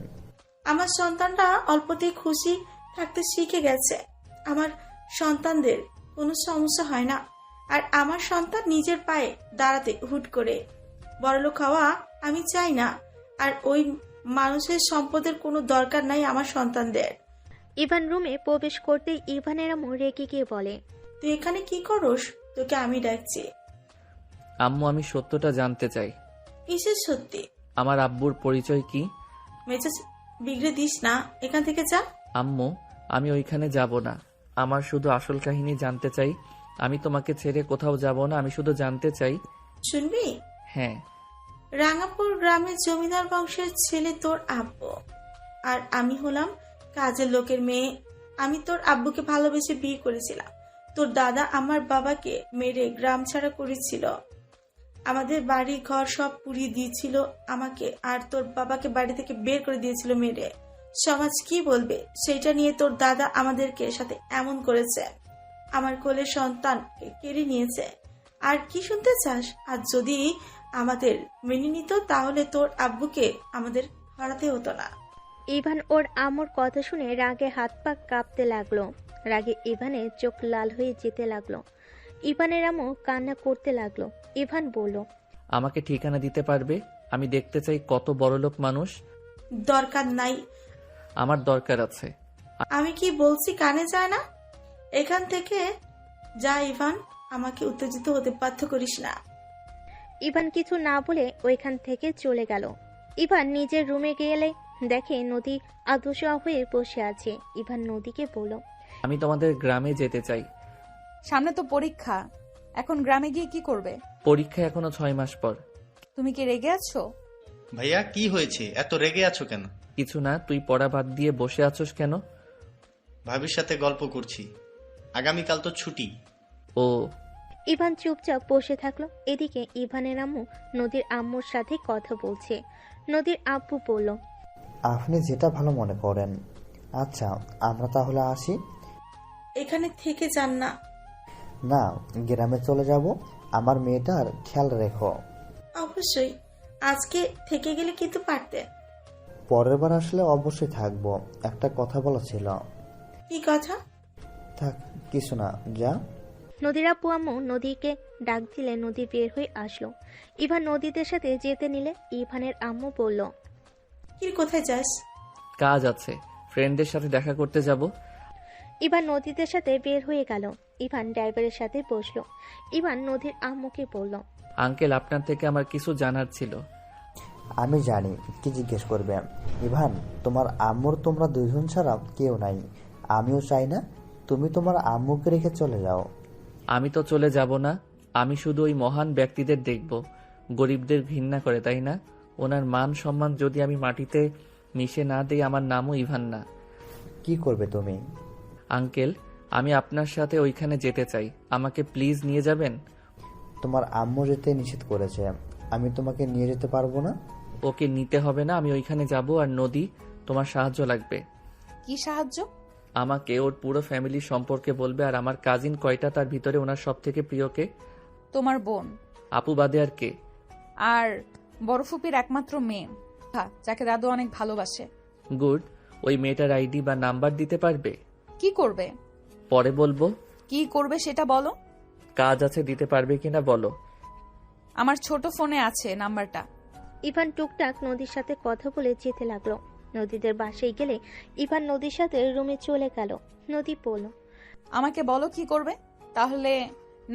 আমার সন্তানরা অল্পতেই খুশি থাকতে শিখে গেছে। আমার সন্তানদের কোনো সমস্যা হয় না। আর আমার সন্তান নিজের পায়ে দাঁড়াতে হুট করে বড়লোক হওয়া আমি চাই না। আর ওই মানুষের সম্পদের কোনো দরকার নাই আমার সন্তানদের। ইভান রুমে প্রবেশ করতেই ইভানের আম্মু রেগে গিয়ে বলে, তুই এখানে কি করস? তোকে আমি ডাকছি। আম্মু আমি সত্যটা জানতে চাই। কিসের সত্যি? আমার আব্বুর পরিচয় কি? মেজাজ বিগড়ে দিস না, এখান থেকে যা। আম্মু আমি ওইখানে যাব না, আমার শুধু আসল কাহিনী জানতে চাই। আমি তোমাকে ছেড়ে কোথাও যাব না, আমি শুধু জানতে চাই। শুনবি? হ্যাঁ। রাঙাপুর গ্রামের জমিদার বংশের ছেলে তোর আব্বু, আর আমি হলাম কাজের লোকের মেয়ে। আমি তোর আব্বুকে ভালোবেসে বিয়ে করেছিলাম। তোর দাদা আমার বাবাকে মেরে গ্রাম ছাড়া করেছিল। আমাদের বাড়ি ঘর সব পুড়িয়ে দিয়েছিল আমাকে, আর তোর বাবাকে বাড়ি থেকে বের করে দিয়েছিল মেরে। সমাজ কি বলবে সেটা নিয়ে তোর দাদা আমাদেরকে সাথে এমন করেছে। আমার কোলের সন্তানকে কেড়ে নিয়েছে। আর কি শুনতে চাস? আর যদি আমাদের মেনে নিত তাহলে তোর আব্বুকে আমাদের হারাতে হতো না। ইভান ওর আম্মুর কথা শুনে রাগে হাত পা কাঁপতে লাগলো। রাগে ইভানের চোখ লাল হয়ে যেতে লাগলো। ইভানের আম্মু কান্না করতে লাগলো। ইভান বলল, আমাকে ঠিকানা দিতে পারবে? আমি দেখতে চাই কত বড়লোক মানুষ। দরকার নাই। আমার দরকার আছে। আমি কি বলছি কানে যায় না? এখান থেকে যা ইভান, আমাকে উত্তেজিত হতে বাধ্য করিস না। ইভান কিছু না বলে ওইখান থেকে চলে গেল। ইভান নিজের রুমে গেলে দেখে নদী আদশা হয়ে বসে আছে। ইভান নদীকে বলল, আমি তোমাদের গ্রামে যেতে চাই। সামনে তো পরীক্ষা, এখন গ্রামে গিয়ে কি করবে? পরীক্ষা এখনো 6 মাস পর। তুমি কি রেগে আছো? ভাইয়া কি হয়েছে? এত রেগে আছো কেন? কিছু না, তুই পড়া বাদ দিয়ে বসে আছোস কেন? ভাবির সাথে গল্প করছি, আগামীকাল তো ছুটি। ও। ইভান চুপচাপ বসে থাকলো। এদিকে ইভানের আম্মু নদীর আম্মুর সাথে কথা বলছে। নদীর আব্বু বলল, আপনি যেটা ভালো মনে করেন। আচ্ছা আমরা তাহলে আসি। এখানে থেকে যান না। না, গ্রামে চলে যাব। আমার মেয়েটার খেয়াল রেখো। অবশ্যই, আজকে থেকে গেলে কিন্তু পারতে। পরের বার আসলে অবশ্যই থাকবো। একটা কথা বলা ছিল। কি কথা? থাক, কিছু না, যা। নদীর আব্বু আম্মু নদীকে ডাক দিলে নদী বের হয়ে আসলো। ইভান নদীদের সাথে যেতে নিলে ইভানের আম্মু বলল, কি কোথায় যাস? কাজ আছে, ফ্রেন্ডদের সাথে দেখা করতে যাব। ইভান নদীদের সাথে বের হয়ে গেল। ইভান ড্রাইভারের সাথে বসলো। ইভান নদীর আম্মুকে বলল, আঙ্কেল আপনার থেকে আমার কিছু জানার ছিল। আমি জানি কি জিজ্ঞেস করবে। ইভান, তোমার আম্মুর তোমরা 2 জন ছাড়া কেউ নাই। আমিও চাই না তুমি তোমার আম্মুকে রেখে চলে যাও। আমি তো চলে যাব না, আমি শুধু ওই মহান ব্যক্তিদের দেখব। গরিবদের ঘৃণা করে, তাই না? ওনার মান সম্মান যদি আমি মাটিতে মিশে না দিই, আমার নামও ইভান না। কি করবে তুমি? আঙ্কেল আমি আপনার সাথে ওইখানে যেতে চাই, আমাকে প্লিজ নিয়ে যাবেন। তোমার আম্মু যেতে নিষেধ করেছে, আমি তোমাকে নিয়ে যেতে পারবো না। ওকে নিতে হবে না, আমি ওইখানে যাব। আর নদী, তোমার সাহায্য লাগবে। কি সাহায্য? আমাকে ওর পুরো ফ্যামিলির সম্পর্কে বলবে। আর আমার কাজিন কয়টা, তার ভিতরে ওনার সব থেকে প্রিয়কে? তোমার বোন আপু বাদে আর কে? আর বড় ফুপির একমাত্র মেয়ে, যাকে দাদু অনেক ভালোবাসে। গুড। ওই মেয়েটার আইডি বা নাম্বার দিতে পারবে? কি করবে? পরে বলবো। কি করবে সেটা বলো। কাজ আছে, দিতে পারবে কিনা বলো। আমার ছোট ফোনে আছে নাম্বারটা। ইভান টুকটাক নদীর সাথে কথা বলে যেতে লাগলো। নদীদের বাসায় গেলে ইভান নদীর সাথে রুমে চলে গেল। নদী বলল, আমাকে বলো কি করবে, তাহলে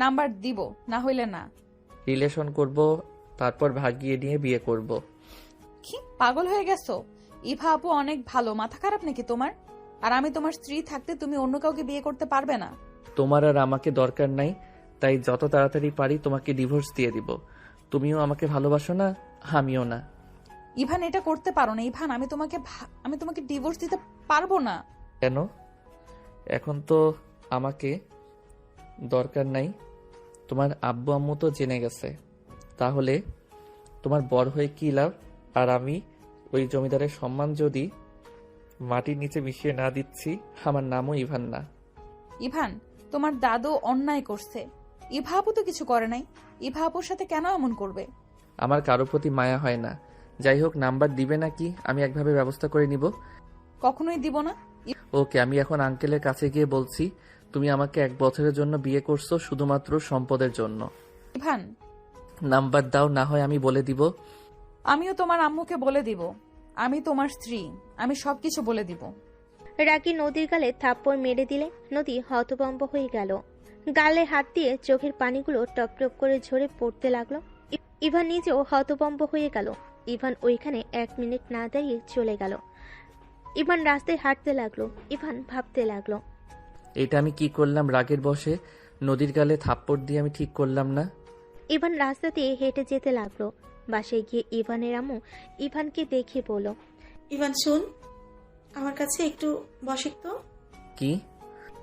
নাম্বার দিব, না হইলে না। রিলেশন করব, তারপর ভাগিয়ে নিয়ে বিয়ে করব। কি পাগল হয়ে গেছো? ইভা আপু অনেক ভালো, মাথা খারাপ নাকি তোমার? আর আমি তোমার স্ত্রী থাকতে তুমি অন্য কাউকে বিয়ে করতে পারবে না। তোমার আর আমাকে দরকার নাই, তাই যত তাড়াতাড়ি পারি তোমাকে ডিভোর্স দিয়ে দিব। তুমিও আমাকে ভালোবাসো না, আমিও না। ইভান এটা করতে পারো না। ইভান, আমি তোমাকে ডিভোর্স দিতে পারবো না। কেন? এখন তো আমাকে দরকার নাই, তোমার আব্বু আম্মু তো জেনে গেছে। তাহলে তোমার বর হয়ে কি লাভ? আর আমি ওই জমিদারের সম্মান যদি মাটির নিচে মিশিয়ে না দিচ্ছি, আমার নামও ইভান না। ইভান, তোমার দাদু অন্যায় করছে। ইভা আপু তো কিছু করে নাই। ইভা আপুর সাথে কেন এমন করবে? আমার কারো প্রতি মায়া হয় না। যাই হোক, নাম্বার দিবে নাকি আমি একভাবে ব্যবস্থা করে নিব। কখনোই দিব না। ওকে, আমি এখন আঙ্কেলের কাছে গিয়ে বলছি তুমি আমাকে 1 বছরের জন্য বিয়ে করছো শুধুমাত্র সম্পদের জন্য। ইভান, নাম্বার দাও, না হয় আমি বলে দিব। আমিও তোমার আম্মুকে বলে দিব আমি তোমার স্ত্রী। আমি সবকিছু বলে দিব। রাগী নদীর গালে থাপ্পড় মেরে দিলে নদী হতভম্ব হয়ে গেল। গালে হাত দিয়ে চোখের পানিগুলো টপ টপ করে ঝরে পড়তে লাগলো। ইভান নিজেও হতভম্ব হয়ে গেল। ইভান ওইখানে 1 মিনিট না দাঁড়িয়ে চলে গেল। ইভান রাস্তায় হাঁটতে লাগলো। ইভান ভাবতে লাগলো, এটা আমি কি করলাম? রাগের বশে নদীর গালে থাপ্পড় দিয়ে আমি ঠিক করলাম না। ইভান রাস্তা দিয়ে হেঁটে যেতে লাগলো। বাসায় গিয়ে ইভানের আম্মু ইভানকে দেখে বলল, ইভান শুন, আমার কাছে একটু বসে তো। কি?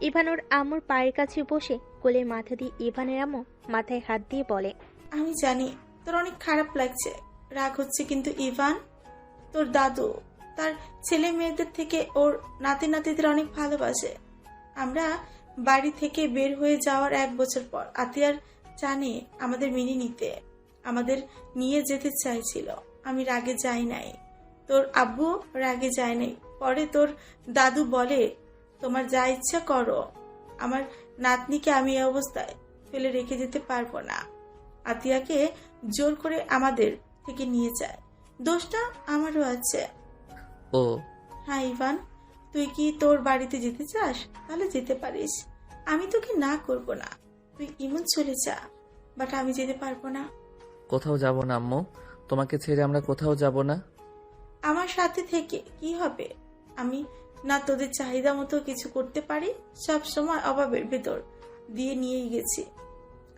ইভান ওর আম্মুর পায়ের কাছে বসে কোলে মাথা দিয়ে ইভানের আম্মু মাথায় হাত দিয়ে বলে, আমি জানি তোর অনেক খারাপ লাগছে, রাগ হচ্ছে, কিন্তু ইভান তোর দাদু তার ছেলে মেয়েদের থেকে ওর নাতি নাতিদের অনেক ভালোবাসে। আমরা বাড়ি থেকে বের হয়ে যাওয়ার 1 বছর পর আতিয়ার জানে আমাদের মেনে নিতে, আমাদের নিয়ে যেতে চাইছিল। আমি রাগে যাই নাই, তোর আব্বু রাগে যায় নাই। পরে তোর দাদু বলে তোমার যা ইচ্ছা করো, আমার নাতনিকে আমি এই অবস্থায় ফেলে রেখে যেতে পারবো না। আতিয়াকে জোর করে আমাদের থেকে নিয়ে যায়, দোষটা আমারও আছে। ও হ্যাঁ ইভান, তুই কি তোর বাড়িতে যেতে চাস? তাহলে যেতে পারিস, আমি তোকে না করব না। তুই ইমন চলে যা, বাট আমি যেতে পারবো না। কোথাও যাব না আম্মু, তোমাকে ছেড়ে আমরা কোথাও যাব না। আমার সাথে থেকে কি হবে? আমি না তোদের চাহিদা মতো কিছু করতে পারি, সব সময় অভাবের ভেতর দিয়ে নিয়েই গেছি।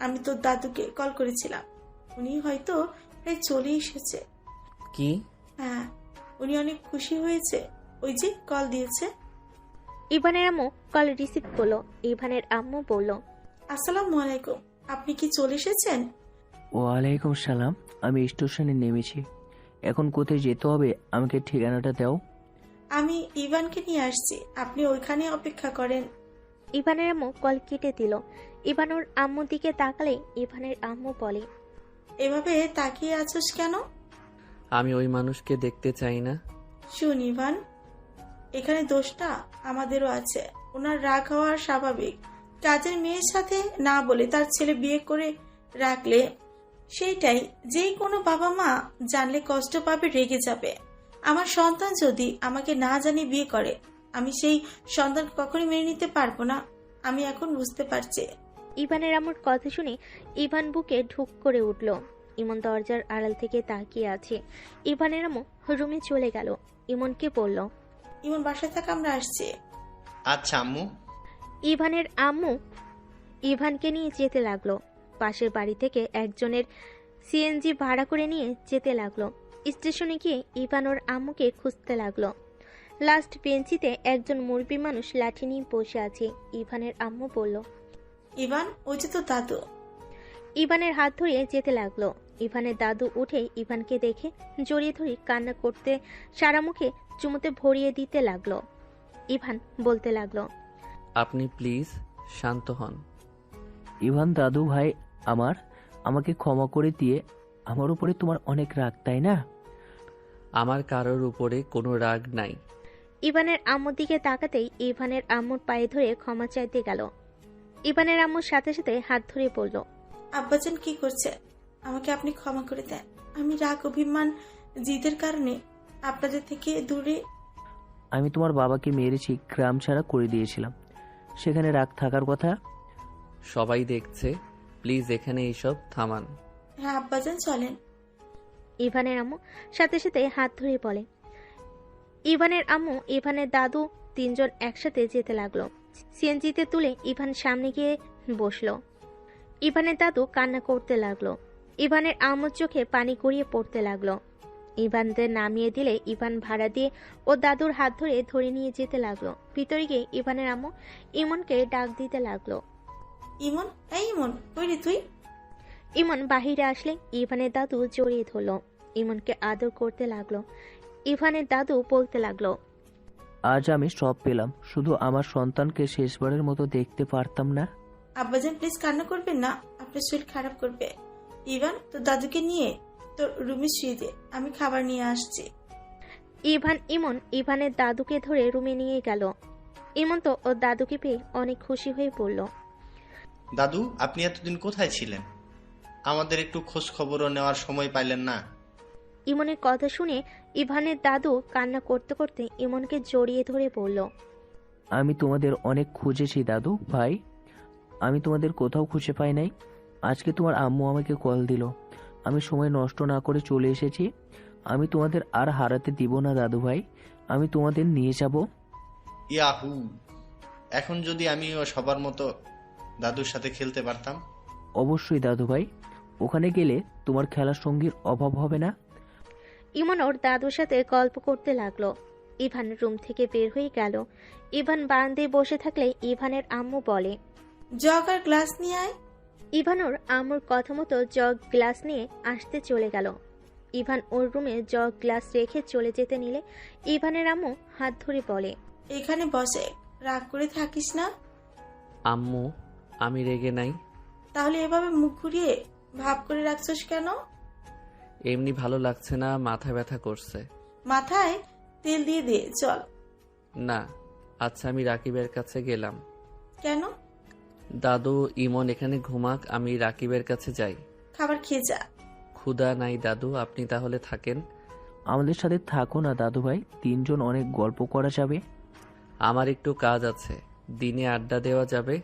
আমি তোর দাদুকে কল করেছিলাম, উনি হয়তো প্রায় চলে এসেছে। কি? হ্যাঁ, উনি অনেক খুশি হয়েছে, ওই যে কল দিয়েছে। ইভানের আম্মু কল রিসিভ করলো। ইভানের আম্মু বলল, আসসালামু আলাইকুম, আপনি কি চলে এসেছেন? ওয়ালাইকুম সালাম, আমি স্টেশনে নেমেছি। এখন কোথায় যেতে হবে আমাকে ঠিকানাটা দাও। আমি ইভানকে নিয়ে আসছি, আপনি ওইখানে অপেক্ষা করেন। ইভানের আম্মু কল কেটে দিল। ইভান ওর আম্মুর দিকে তাকালে ইভানের আম্মু বলে, এভাবে তাকিয়ে আছোস কেন? আমি ওই মানুষকে দেখতে চাই না। শুন ইভান, এখানে দোষটা আমাদেরও আছে। ওনার রাগ হওয়া স্বাভাবিক। কাজের মেয়ের সাথে না বলে তার ছেলে বিয়ে করে রাখলে সেইটাই যে কোনো বাবা মা জানলে কষ্ট পাবে, রেগে যাবে। আমার সন্তান যদি আমাকে না জানিয়ে বিয়ে করে, আমি সেই সন্তানকে কখনোই মেনে নিতে পারবো না। আমি এখন বুঝতে পারছি। ইভানের আম্মুর কথা শুনে ইভান বুকে ঢুক করে উঠল। ইমন দরজার আড়াল থেকে তাকিয়ে আছে। ইভানের আম্মু রুমে চলে গেল। ইমনকে বলল, ইমন বাসায় থাকা, আমরা আসছি। আচ্ছা আম্মু। ইভানের আম্মু ইভানকে নিয়ে যেতে লাগলো। পাশের বাড়ি থেকে একজনের সিএনজি ভাড়া করে নিয়ে যেতে লাগলো। স্টেশনে গিয়ে ইভান ওর আম্মুকে খুঁজতে লাগলো। লাস্ট বেঞ্চিতে একজন মুরব্বী মানুষ লাঠি নিয়ে বসে আছে। ইভানের আম্মু বলল, ইভান, ওই যে তো দাদু। ইভানের হাত ধরিয়ে যেতে লাগলো। ইভানের দাদু উঠে ইভানকে দেখে জড়িয়ে ধরে কান্না করতে সারা মুখে চুমুতে ভরিয়ে দিতে লাগলো। ইভান বলতে লাগলো। আপনি প্লিজ শান্ত হন। ইভান দাদু ভাই আমাকে ক্ষমা করে দিয়ে আমার উপরে তোমার অনেক রাগ, তাই না? আমার কারোর উপরে কোনো রাগ নাই। ইভানের আম্মুর দিকে তাকাতেই ইভানের আম্মুর পায়ে ধরে ক্ষমা চাইতে গেল। ইভানের আম্মুর সাথে সাথে হাত ধরে বলল, আব্বাজান কি করছে? আমাকে আপনি ক্ষমা করে দেন। আমি রাগ, অভিমান, জিদের কারণে আপনাদের থেকে দূরে। আমি তোমার বাবাকে মেরেছি, গ্রাম ছাড়া করে দিয়েছিলাম, সেখানে রাগ থাকার কথা? সবাই দেখছে, প্লিজ এখানে এইসব থামান। হ্যাঁ আব্বাজান, চলেন। ইভানের আম্মু সাথে সাথে হাত ধরে বলে। ইভানের আম্মু, ইভানের দাদু তিনজন একসাথে যেতে লাগলো। সিএনজিতে তুলে ইভান সামনে গিয়ে বসলো। ইভানের দাদু কান্না করতে লাগলো। ইভানের আম্মুর চোখে পানি গড়িয়ে পড়তে লাগলো। ইভানদের নামিয়ে দিলে ইভান ভাড়া দিয়ে ও দাদুর হাত ধরে নিয়ে যেতে লাগলো। ভিতরে গিয়ে ইভানের আম্মু ইমনকে ডাক দিতে লাগলো। ইমন, এই ইমন, কই রে তুই? ইমন বাহিরে আসলে ইভানের দাদু জড়িয়ে ধরল। ইমনকে আদর করতে লাগলো। ইভানের দাদু বলতে লাগলো, আজ আমি সব পেলাম, শুধু আমার সন্তানকে শেষবারের মতো দেখতে পারতাম না। আব্বাজান প্লিজ কান্না করবেন না, আপনার শরীর খারাপ করবে। ইভান, তোর দাদুকে নিয়ে তোর রুমে শুয়ে দে, আমি খাবার নিয়ে আসছি। ইমন ইভানের দাদুকে ধরে রুমে নিয়ে গেল। ইমন তো ওর দাদুকে পেয়ে অনেক খুশি হয়ে পড়ল। দাদু, আপনি এতদিন কোথায় ছিলেন? আমাদের একটু খোঁজ খবরও নেওয়ার সময় পাইলেন না। ইমনের কথা শুনে ইভানের দাদু কান্না করতে করতে ইমনকে জড়িয়ে ধরে বলল, আমি তোমাদের অনেক খুঁজেছি দাদু ভাই, আমি তোমাদের কোথাও খুঁজে পাই নাই। আজকে তোমার আম্মু আমাকে কল দিল, আমি সময় নষ্ট না করে চলে এসেছি। আমি তোমাদের আর হারাতে দিব না দাদু ভাই, আমি তোমাদের নিয়ে যাব। ইয়াহু, এখন যদি আমিও সবার মতো দাদুর সাথে খেলতে পারতাম। অবশ্যই দাদু ভাই, ওখানে গেলে তোমার খেলার সঙ্গীর অভাব হবে না। ইমন ওর দাদুর সাথে গল্প করতে লাগলো। ইভান রুম থেকে বের হয়ে গেল। ইভান বারান্দায় বসে থাকলে ইভানের আম্মু বলে, জগ আর গ্লাস নিয়ে আয়। ইভান ওর আম্মুর কথা মতো জগ গ্লাস নিয়ে আসতে চলে গেল। ইভান ওর রুমে জগ গ্লাস রেখে চলে যেতে নিলে ইভানের আম্মু হাত ধরে বলে, এখানে বসে, রাগ করে থাকিস না। আম্মু, আমি রেগে নাই। তাহলে এভাবে মুখ ঘুরিয়ে ভাব করে রাখছিস কেন? এমনি ভালো লাগছে না, মাথা ব্যথা করছে। মাথায় তেল দিয়ে দে, চল। না, আচ্ছা আমি রাকিবের কাছে গেলাম। কেন? দাদু ইমন এখানে ঘুমাক, আমি রাকিবের কাছে যাই। খাবার খেয়ে যা। ক্ষুধা নাই দাদু, আপনি তাহলে থাকেন। আমাদের সাথে থাকো না দাদু ভাই, তিনজন অনেক গল্প করা যাবে। আমার একটু কাজ আছে, দিনে আড্ডা দেওয়া যাবে।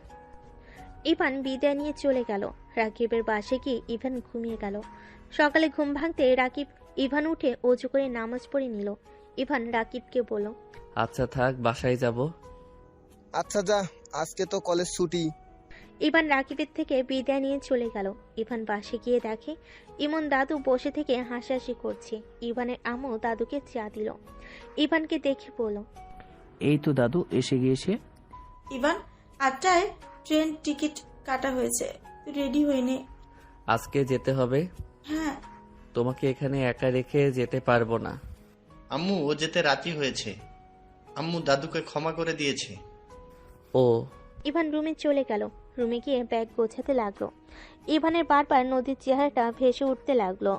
ইভান বিদায় নিয়ে চলে গেল। রাকিবের বাসে গিয়ে ইভান ঘুমিয়ে গেল। সকালে ঘুম ভাঙতে রাকিব ইভান উঠে অজু করে নামাজ পড়ে নিল। ইভান রাকিবকে বলল, আচ্ছা থাক, বাসায় যাব। আচ্ছা যা, আজকে তো কলেজ ছুটি। ইভান রাকিবের থেকে বিদায় নিয়ে চলে গেল। ইভান বাসে গিয়ে দেখে ইমন দাদু বসে থেকে হাসাহাসি করছে। ইভানের আম্মু দাদুকে চা দিল। ইভানকে দেখে বলল, এই তো দাদু এসে গিয়েছে। ইভান, 8টায় ট্রেন টিকিট কাটা হয়েছে, তুই রেডি হয়ে নে। আজকে যেতে হবে? হ্যাঁ। তোমাকে এখানে একা রেখে যেতে পারবো না। আম্মু, ও যেতে রাজি হয়েছে। আম্মু দাদুকে ক্ষমা করে দিয়েছে। ও। ইভান রুমে চলে গেল। রুমে গিয়ে ব্যাগ গোছাতে লাগলো। ইভানের বারবার নদীর চেহারাটা ভেসে উঠতে লাগলো।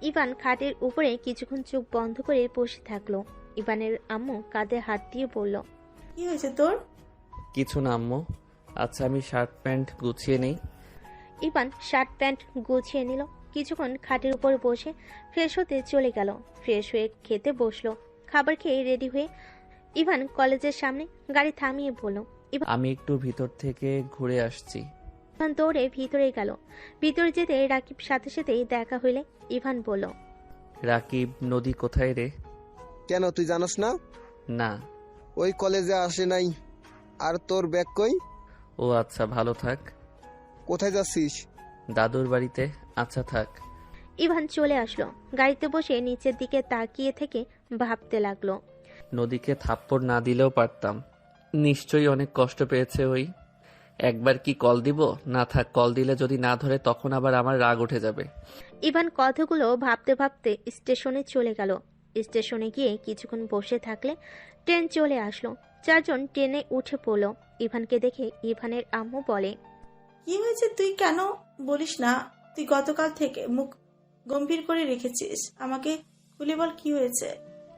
ইভান খাটের উপরে কিছুক্ষণ চোখ বন্ধ করে বসে থাকলো। ইভানের আম্মু কাঁধে হাত দিয়ে বলল, কি হয়েছে তোর? কিছু না আম্মু। আচ্ছা আমি শার্ট প্যান্ট গুছিয়ে নেই। ইভান শার্ট প্যান্ট গুছিয়ে নিল। কিছুক্ষণ খাটের উপর বসে ফ্রেশ হতে চলে গেল। ফ্রেশ হয়ে খেতে বসলো। খাবার খেয়ে রেডি হয়ে ইভান কলেজের সামনে গাড়ি থামিয়ে বলল, আমি একটু ভিতর থেকে ঘুরে আসছি। ইভান দৌড়ে ভিতরে গেল। ভিতরে যেতে রাকিব সাথে সাথেই দেখা হইলে ইভান বলল, রাকিব, নদী কোথায় রে? কেন, তুই জানোস না? না। ওই কলেজে আসে নাই। আর তোর ব্যাগ কই? ও আচ্ছা, ভালো থাক। কোথায় যাচ্ছিস? দাদুর বাড়িতে। আচ্ছা থাক। ইভান চলে আসলো। গাড়িতে বসে নিচের দিকে তাকিয়ে থেকে ভাবতে লাগলো, নদীকে থাপ্পড় না দিলেও পারতাম। নিশ্চয়ই অনেক কষ্ট পেয়েছে ওই। একবার কি কল দিব? না থাক, কল দিলে যদি না ধরে তখন আবার আমার রাগ উঠে যাবে। ইভান কথাগুলো ভাবতে ভাবতে স্টেশনে চলে গেল। স্টেশনে গিয়ে কিছুক্ষণ বসে থাকলে ট্রেন চলে আসলো। চারজন ট্রেনে উঠে পড়লো। ইভানকে দেখে ইভানের আম্মু বলে, কি হয়েছে তুই কেন বলিস না? তুই গতকাল থেকে মুখ গম্ভীর করে রেখেছিস, আমাকে খুলে বল কি হয়েছে।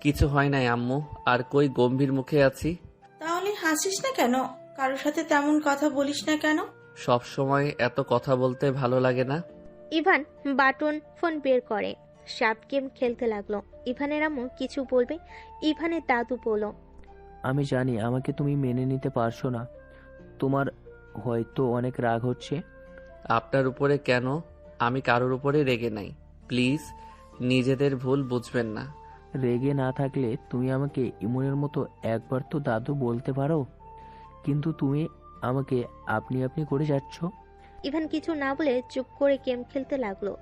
কিছু হয় নাই আম্মু, আর কই গম্ভীর মুখে আছি। তাহলে হাসিস না কেন? কারোর সাথে তেমন কথা বলিস না কেন? সব সময় এত কথা বলতে ভালো লাগে না। ইভান বাটন ফোন বের করে সাপ গেম খেলতে লাগলো। ইভানের আম্মু কিছু বলবে, ইভানের দাদু বলল, আমি জানি আমাকে তুমি মেনে নিতে পারছো না, তোমার হয়তো অনেক রাগ হচ্ছে। আপনার উপরে কেন? আমি কারোর উপরে রেগে নাই। প্লিজ নিজেদের ভুল বুঝবেন না। রেগে না থাকলে তুমি আমাকে ইমনের মতো একবার তো দাদু বলতে পারো, কিন্তু তুমি আমাকে আপনি আপনি করে যাচ্ছ। ইভান কিছু না বলে চুপ করে গেম খেলতে লাগলো।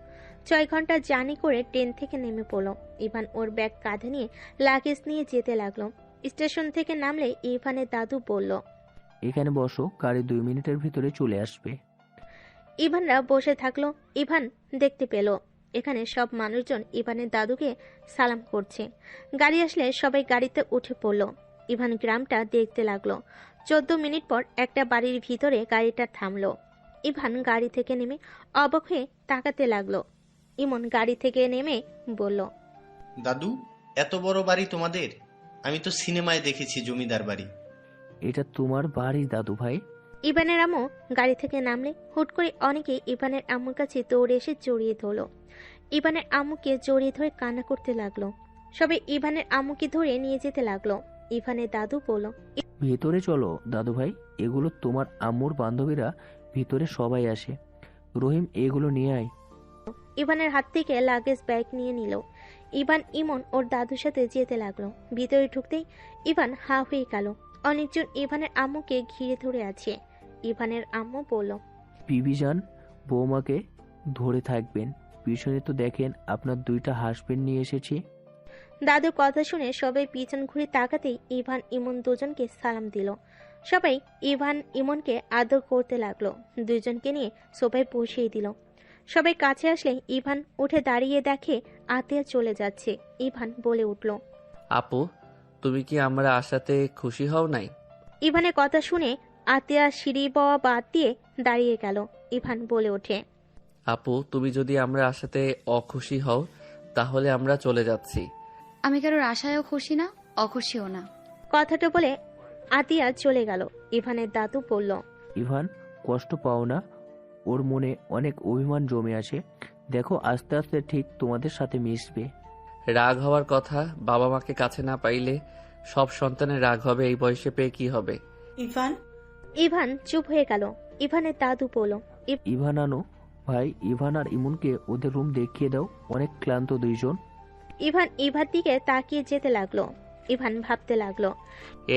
6 ঘন্টা জার্নি করে ট্রেন থেকে নেমে পড়লো। ইভান ওর ব্যাগ কাঁধে নিয়ে লাগেজ নিয়ে যেতে লাগলো। স্টেশন থেকে নামলে ইভানের দাদু বলল, এখানে বসো, গাড়ি 2 মিনিটের ভিতরে চলে আসবে। ইভানরা বসে থাকলো। ইভান দেখতে পেল এখানে সব মানুষজন ইভানের দাদুকে সালাম করছে। গাড়ি আসলে সবাই গাড়িতে উঠে পড়লো। ইভান গ্রামটা দেখতে লাগলো। 14 মিনিট পর একটা বাড়ির ভিতরে গাড়িটা থামলো। ইভান গাড়ি থেকে নেমে অবাক হয়ে তাকাতে লাগলো। ইমন গাড়ি থেকে নেমে বলল, দাদু, এত বড় বাড়ি তোমাদের? আমি তো সিনেমায় দেখেছি জমিদার বাড়ি। এটা তোমার বাড়ি দাদু ভাই। ইভানের আম্মু গাড়ি থেকে নামলে হুট করে অনেকে ইভানের আম্মুর কাছে দৌড়ে এসে জড়িয়ে ধরলো। ইভানের আম্মুকে জড়িয়ে ধরে কান্না করতে লাগলো। সবাই ইভানের আম্মুকে ধরে নিয়ে যেতে লাগলো। ইভানের দাদু বলল, ভিতরে চলো দাদু ভাই, এগুলো তোমার আম্মুর বান্ধবীরা, ভিতরে সবাই আসে। রহিম, এগুলো নিয়ে আয়। ইভানের হাত থেকে লাগেজ ব্যাগ নিয়ে নিল। ইভান ইমন ওর দাদুর সাথে যেতে লাগলো। ভিতরে ঢুকতেই ইভান হা হয়ে গেল। অনেকজন ইভানের আম্মুকে ঘিরে ধরে আছে। ইভানের আম্মু বলল, বিবিজান, বৌমাকে ধরে থাকবেন, পিছনে তো দেখেন আপনার 2টা হাসবেন্ড নিয়ে এসেছি। দাদুর কথা শুনে সবাই পিছন ঘুরে তাকাতেই ইভান ইমন দুজনকে সালাম দিল। সবাই ইভান ইমনকে আদর করতে লাগলো। দুজনকে নিয়ে সোফায় বসিয়ে দিল। সবাই কাছে আসলে ইভান উঠে দাঁড়িয়ে দেখে আতিয়া চলে যাচ্ছে। ইভান বলে উঠল, আপু, তুমি কি আমরা আসাতে খুশি হও নাই? ইভানের কথা শুনে আতিয়া সিঁড়ি বাওয়া বাদ দিয়ে দাঁড়িয়ে গেল। ইভান বলে ওঠে, আপু, তুমি যদি আমরা আসাতে অখুশি হও তাহলে আমরা চলে যাচ্ছি। আমি কারোর আশায়ও খুশি না, অখুশিও না। কথাটা বলে আতিয়া চলে গেল। ইভানের দাদু বলল, ইভান, কষ্ট পাও না, ওর মনে অনেক অভিমান জমে আছে। দেখো আস্তে আস্তে ঠিক তোমাদের সাথে মিশবে। রাগ হওয়ার কথা, বাবা মাকে কাছে না পাইলে সব সন্তানের রাগ হবে। এই বয়সে পেয়ে কি হবে? ইভান চুপ হয়ে গেল। ইভানের দাদু বলল, ইভান আনো ভাই, ইভান আর ইমনকে ওদের রুম দেখিয়ে দাও, অনেক ক্লান্ত দুইজন। ইভান ইভার দিকে তাকিয়ে যেতে লাগলো। ইভান ভাবতে লাগলো,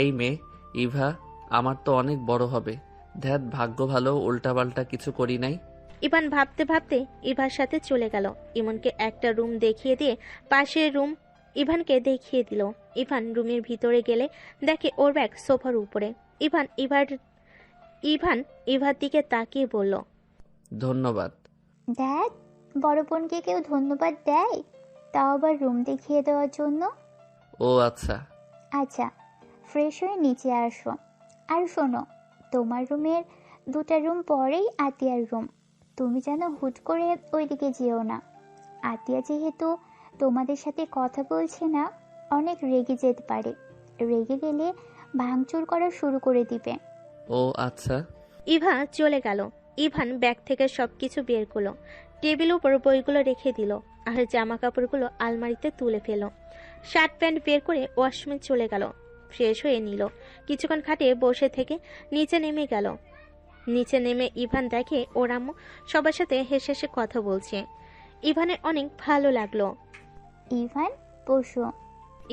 এই মেয়ে ইভা আমার তো অনেক বড় হবে। ধ্যাত, ভাগ্য ভালো উল্টাপাল্টা কিছু করি নাই। ইভান ভাবতে ভাবতে ইভার সাথে চলে গেল। ইমনকে একটা রুম দেখিয়ে দিয়ে পাশের রুম ইভানকে দেখিয়ে দিল। ইভান রুমের ভিতরে গেলে দেখে ওর ব্যাগ সোফার উপরে। ইভান ইভার দিকে তাকিয়ে বলল, ধন্যবাদ। দেখ, বড় বোনকে কেউ ধন্যবাদ দেয়, তাও আবার রুম দেখিয়ে দেওয়ার জন্য। ও আচ্ছা। আচ্ছা, ফ্রেশ হয়ে নিচে আসো। আর শোনো, তোমার রুমের 2টা রুম পরেই আতিয়ার রুম। তুমি যেন হুট করে ওইদিকে যেও না। আতিয়া যেহেতু তোমাদের সাথে কথা বলছে না, অনেক রেগে যেতে পারে। রেগে গেলে ভাঙচুর করা শুরু করে দিবে। ও আচ্ছা। ইভা চলে গেল। ইভান ব্যাগ থেকে সবকিছু বের করলো। টেবিল উপর বইগুলো রেখে দিল আর জামা কাপড়গুলো আলমারিতে তুলে ফেলল। শার্ট প্যান্ট বের করে ওয়াশরুমে চলে গেল। ফ্রেশ হয়ে নিল। কিছুক্ষণ খাটিয়ে বসে থেকে নিচে নেমে গেল। নিচে নেমে ইভান দেখে ওর আম্মু সবার সাথে হেসে হেসে কথা বলছে। ইভানের অনেক ভালো লাগলো। ইভান, বসো।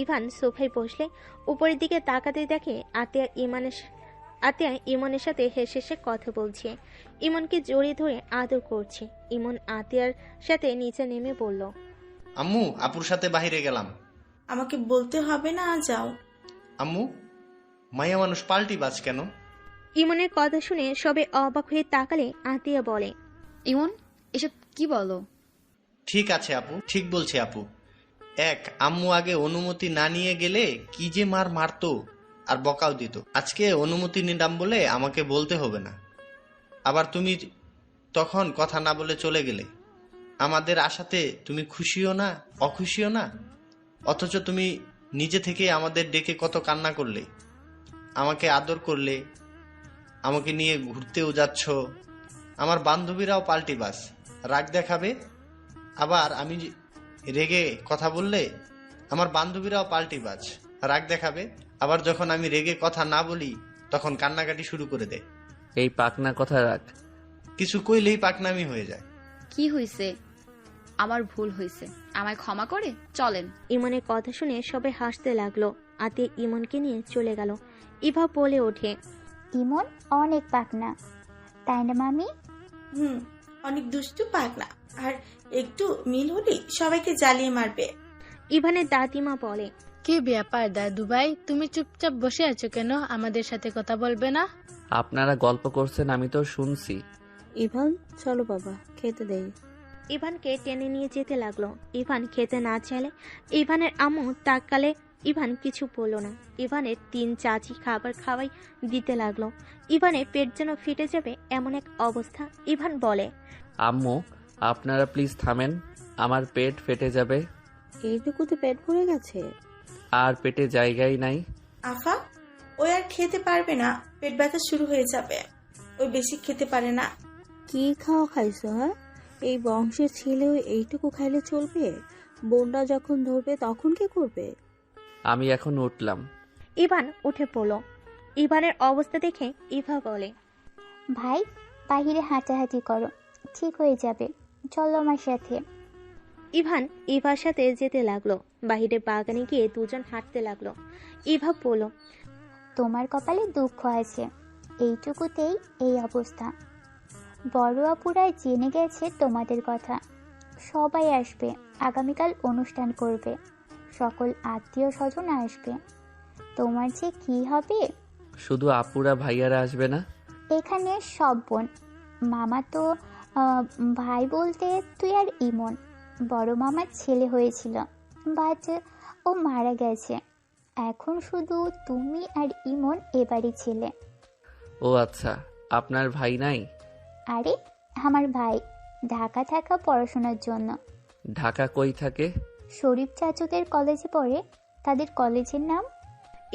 ইভান সোফায় বসলে উপরের দিকে তাকাতে দেখে আতিয়া ইমনের সাথে হেসে হেসে কথা বলছে। ইমনকে জড়িয়ে ধরে আদর করছে। ইমন আতিয়ার সাথে নিচে নেমে বলল, আম্মু, আপুর সাথে বাইরে গেলাম। আমাকে বলতে হবে না, যাও। আম্মু, মায়া মানুষ পাল্টি বাজ কেন? ইমনের কথা শুনে সবে অবাক হয়ে তাকালে আতিয়া বলে, ইমন, এসব কি বলো? ঠিক আছে আপু, ঠিক বলছে আপু। আম্মু আগে অনুমতি না নিয়ে গেলে কি যে মারতো আর বকাও দিত। আজকে অনুমতি নিলাম বলে আমাকে বলতে হবে না। আবার তুমি তখন কথা না বলে চলে গেলে। আমাদের আশাতে তুমি খুশিও না অখুশিও না, অথচ তুমি নিজে থেকে আমাদের ডেকে কত কান্না করলে, আমাকে আদর করলে, আমাকে নিয়ে ঘুরতেও যাচ্ছ। আমার বান্ধবীরাও পাল্টি বাস, রাগ দেখাবে। আবার আমি রেগে কথা বললে আমার বান্ধবীরাও পাল্টি বাজ, রাগ দেখাবে। আবার যখন আমি রেগে কথা না বলি তখন কান্নাকাটি শুরু করে দেয়। এই পাকনা কথা রাখ। কিছু কইলেই পাকনামি হয়ে যায়। কি হইছে? আমার ভুল হইছে, আমায় ক্ষমা করে চলেন। ইমনের কথা শুনে সবাই হাসতে লাগলো। আতিয়া ইমনকে নিয়ে চলে গেল। ইভা বলে ওঠে, ইমন অনেক পাকনা, তাই না মামি? অনেক দুষ্টু পাগলা, আর একটু মিল হলেই সবাইকে জ্বালিয়ে মারবে। ইভানের দাদিমা বলে, কি ব্যাপার দাদু ভাই, তুমি চুপচাপ বসে আছো কেন? আমাদের সাথে কথা বলবে না? আপনারা গল্প করছেন, আমি তো শুনছি। ইভান চলো বাবা, খেতে দেই। ইভানকে টেনে নিয়ে যেতে লাগলো। ইভান খেতে না চাইলে ইভানের আম্মু তাকালে ইভান কিছু বলল না। ইভানের 3 চাচি খাবার খাওয়াই দিতে লাগলো। ইভানের পেট যেন ফেটে যাবে এমন এক অবস্থা। ইভান বলে, আম্মু আপনারা প্লিজ থামেন, আমার পেট ফেটে যাবে। এইটুকুতে পেট ভরে গেছে? আর পেটে জায়গাই নাই। আফা, ওই আর খেতে পারবে না, পেট ব্যথা শুরু হয়ে যাবে। ওই বেশি খেতে পারে না। কি খাওয়া খাইছো? হ্যাঁ, এই বংশের ছেলেও এইটুকু খাইলে চলবে? বোনরা যখন ধরবে তখন কি করবে? আমি এখন উঠলাম। ইভান উঠে পড়ল। ইভানের অবস্থা দেখে ইভা বলে, ভাই, বাহিরে হাঁটাহাঁটি করো, ঠিক হয়ে যাবে। চলো আমার সাথে। ইভান ইভার সাথে যেতে লাগলো। বাহিরে বাগানে গিয়ে দুজন হাঁটতে লাগলো। ইভা বলল, তোমার কপালে দুঃখ আছে, এইটুকুতেই এই অবস্থা। বড় আপুরা জেনে গেছে তোমাদের কথা, সবাই আসবে। আগামীকাল অনুষ্ঠান করবে, সকল আত্মীয় স্বজন আসবে। তোমার যে কি হবে। শুধু আপুরা ভাইয়ারা আসবে না? এখানে সব বোন। মামা তো ভাই বলতে তুই আর ইমন। বড় মামার ছেলে হয়েছিল, বাট ও মারা গেছে। এখন শুধু তুমি আর ইমন এবারই ছেলে। ও আচ্ছা, আপনার ভাই নাই? আরে আমার ভাই ঢাকা থাকা পড়াশোনার জন্য। ঢাকা কই থাকে? শরীফ চাচুদের কলেজে পড়ে। তাদের কলেজের নাম?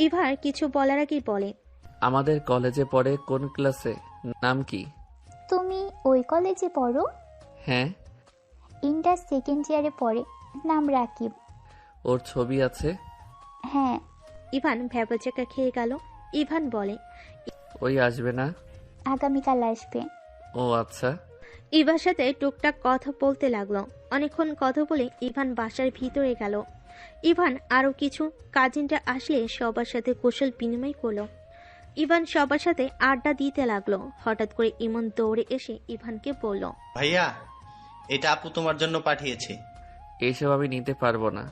ইভার কিছু বলার আগেই বলে, আমাদের কলেজে পড়ে। কোন ক্লাসে? নাম কি? তুমি ওই কলেজে পড়ো? হ্যাঁ। ইন্টার সেকেন্ড ইয়ারে পড়ে, নাম রাকিব। ওর ছবি আছে? হ্যাঁ। ইভান ভ্যাবাচাকা খেয়ে গেল। ইভান বলে, ওই আসবে না? আগামীকাল আসবে। ও আচ্ছা। ইভার সাথে টুকটাক কথা বলতে লাগলো। অনেকক্ষণ কথা বলে ইভান বাসার ভিতরে গেল। ইভান আরো কিছু কাজিনরা আসলে সবার সাথে কুশল বিনিময় করলো। ইভান সবার সাথে আড্ডা দিতে লাগলো। হঠাৎ করে ইমন দৌড়ে এসে ইভানকে বলল, ভাইয়া, এটা আপু তোমার জন্য পাঠিয়েছে। এইসব আমি নিতে পারবো না।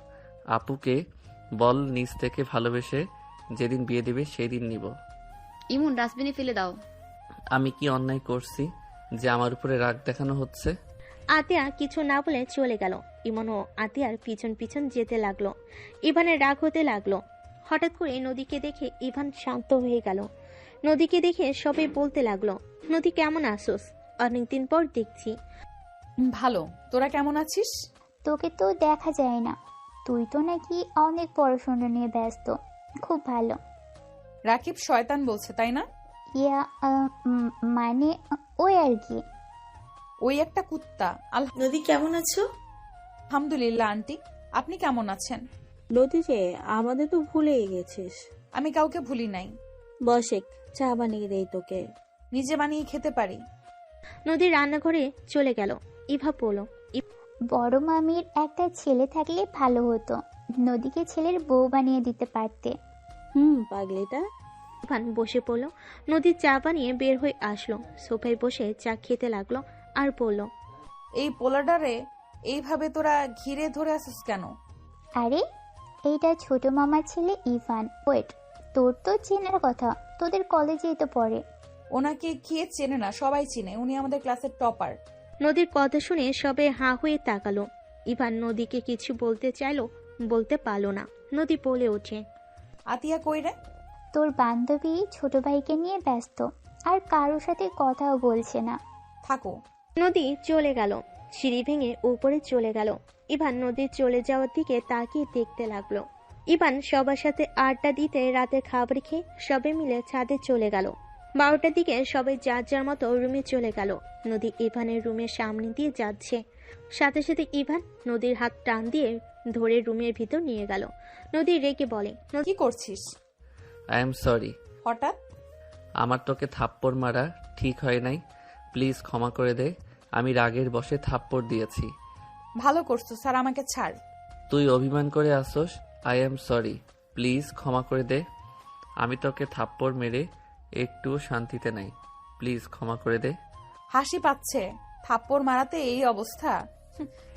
আপুকে বল নিজ থেকে ভালোবেসে যেদিন বিয়ে দিবে সেদিন নিব। ইমন, ডাস্টবিনে ফেলে দাও। আমি কি অন্যায় করছি যে আমার উপরে রাগ দেখানো হচ্ছে? আতিয়া কিছু না বলে চলে গেল। ইমন ও আতিয়ার পিছন পিছন যেতে লাগলো। ইভানের রাগ হতে লাগলো। হঠাৎ করে নদীকে দেখে ইভান শান্ত হয়ে গেল। নদীকে দেখে সবাই বলতে লাগলো, নদী কেমন আছোস? অনেকদিন পর দেখছি। ভালো, তোরা কেমন আছিস? তোকে তো দেখা যায় না, তুই তো নাকি অনেক পড়াশোনা নিয়ে ব্যস্ত। খুব ভালো। রাকিব শয়তান বলছে, তাই না? ইয়া মানে ওই আর কি। ওই একটা কুত্তা। নদী কেমন আছো? আলহামদুলিল্লাহ আন্টি, আপনি কেমন আছেন? নদী যে, আমাদের তো ভুলেই গেছিস। আমি কাউকে ভুলি নাই। বসে চা বানিয়ে দেই তোকে। নিজে বানিয়ে খেতে পারি। নদী রান্নাঘরে চলে গেল। ইভা বলল, বড় মামির একটা ছেলে থাকলে ভালো হতো, নদীকে ছেলের বউ বানিয়ে দিতে পারতে। পাগলিটা। ইভান বসে পড়ল। নদী চা বানিয়ে বের হয়ে আসলো। সোফায় বসে চা খেতে লাগলো আর বলল, এই পোলাডারে এইভাবে তোরা ঘিরে ধরে আসিস কেন? আরে এইটা ছোট মামার ছেলে ইভান। ওয়েট, তোর তো চেনার কথা, তোদের কলেজেই তো পড়ে। ওনাকে কে চেনে না? সবাই চিনে, উনি আমাদের ক্লাসের টপার। নদীর কথা শুনে সবে হাঁ হয়ে তাকালো। ইভান নদীকে কিছু বলতে চাইলো, বলতে পারলো না। নদী বলে ওঠে, আতিয়া কই রে? তোর বান্ধবী ছোট ভাইকে নিয়ে ব্যস্ত, আর কারোর সাথে কথাও বলছে না। থাকো। নদী চলে গেল, সিঁড়ি ভেঙে উপরে চলে গেল। ইভান নদীর চলে যাওয়ার দিকে তাকিয়ে দেখতে লাগলো। ইভান সবার সাথে আড্ডা দিতে রাতে খাবার খেয়ে সবে মিলে ছাদে চলে গেল। 12টার দিকে সবাই যার যার মতো রুমে চলে গেল। নদী ইভানের রুমের সামনে দিয়ে যাচ্ছে, সাথে সাথে ইভান নদীর হাত টান দিয়ে ধরে রুমের ভিতর নিয়ে গেল। নদী রেগে বলে, কি করছিস? I am sorry. হঠাৎ? আমার তোকে থাপ্পড় মারা ঠিক হয় নাই, প্লিজ ক্ষমা করে দে। আমি রাগের বশে থাপ্পড় দিয়েছি। ভালো করছো স্যার, আমাকে ছাড়। তুই অভিমান করে আসোস। আই এম সরি, প্লিজ ক্ষমা করে দে। আমি তোকে থাপ্পড় মেরে একটুও শান্তিতে নাই, প্লিজ ক্ষমা করে দে। হাসি পাচ্ছে, থাপ্পড় মারাতে এই অবস্থা?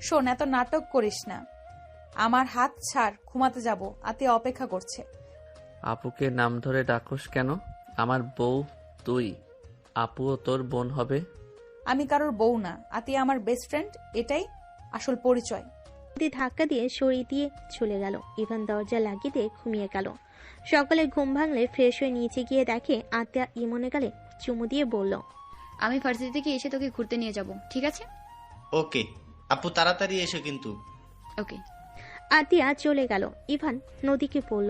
শোন, এত নাটক করিস না। আমার হাত ছাড়, ঘুমাতে যাব, আতিয়া অপেক্ষা করছে। আপুকে নাম ধরে ডাকোস কেন? আমার বউ তুই, আপুও তোর বোন হবে। আমি কারোর বউ না, আতিয়া আমার বেস্ট ফ্রেন্ড, এটাই আসল পরিচয়। নদী ধাক্কা দিয়ে সরিয়ে দিয়ে চলে গেল। ইভান দরজা লাগিয়ে দিয়ে ঘুমিয়ে গেল। সকালে ঘুম ভাঙলে ফ্রেশ হয়ে নিচে গিয়ে দেখে আতিয়া ইমনে গালে চুমু দিয়ে বলল, আমি ভার্সিটি থেকে এসে তোকে ঘুরতে নিয়ে যাব, ঠিক আছে? ওকে আপু, তাড়াতাড়ি এসো কিন্তু। ওকে। আতিয়া চলে গেল। ইভান নদীকে বলল,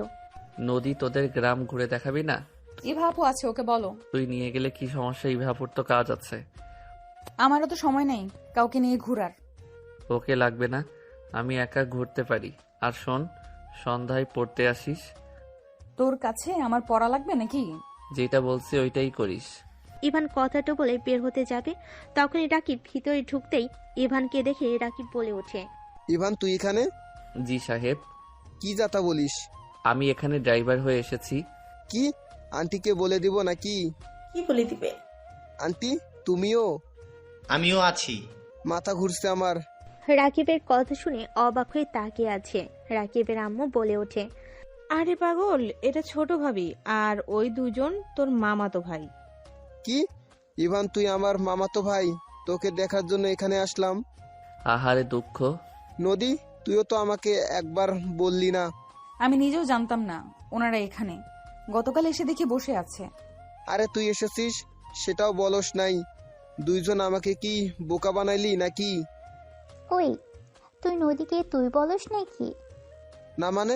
নদী তোদের গ্রাম ঘুরে দেখাবি না? ইভা আপু আছে, ওকে বলো। তুই নিয়ে গেলে কি সমস্যা? ইভাপুর তো কাজ আছে। আমারও তো সময় নেই কাউকে নিয়ে ঘুরার। ওকে লাগবে না, আমি একা ঘুরতে পারি। আর শোন, সন্ধ্যায় পড়তে আসিস। তোর কাছে আমার পড়া লাগবে নাকি? যেটা বলছি ওইটাই করিস। ইভান কথাটা বলে বের হতে যাবে, তখনই রাকিব ভিতরে ঢুকতেই ইভানকে দেখে রাকিব বলে ওঠে, ইভান তুই এখানে? জি সাহেব। কি যাতা বলিস? আমি এখানে ড্রাইভার হয়ে এসেছি। কি আন্টিকে বলে দিব নাকি? কি বলে দিবে? আন্টি তুমিও? আমিও আছি। মাথা ঘুরছে আমার। রাকিবের কথা শুনে অবাক হয়ে তাকিয়ে আছে। রাকিবের আম্মু বলে ওঠে, আরে পাগল, এটা ছোট ভাবি, আর ওই দুজন তোর মামাতো ভাই। কি ইভান তুই আমার মামাতো ভাই? তোকে দেখার জন্য এখানে আসলাম। আহারে দুঃখ। নদী তুইও তো আমাকে একবার বললি না। আমি নিজেও জানতাম না ওনারা এখানে। গতকাল এসে দেখি বসে আছে। আরে তুই এসেছিস সেটাও বলস নাই। দুইজন আমাকে কি বোকা বানাইলি নাকি? ওই তুই নদীকে তুই বলস নাকি? না মানে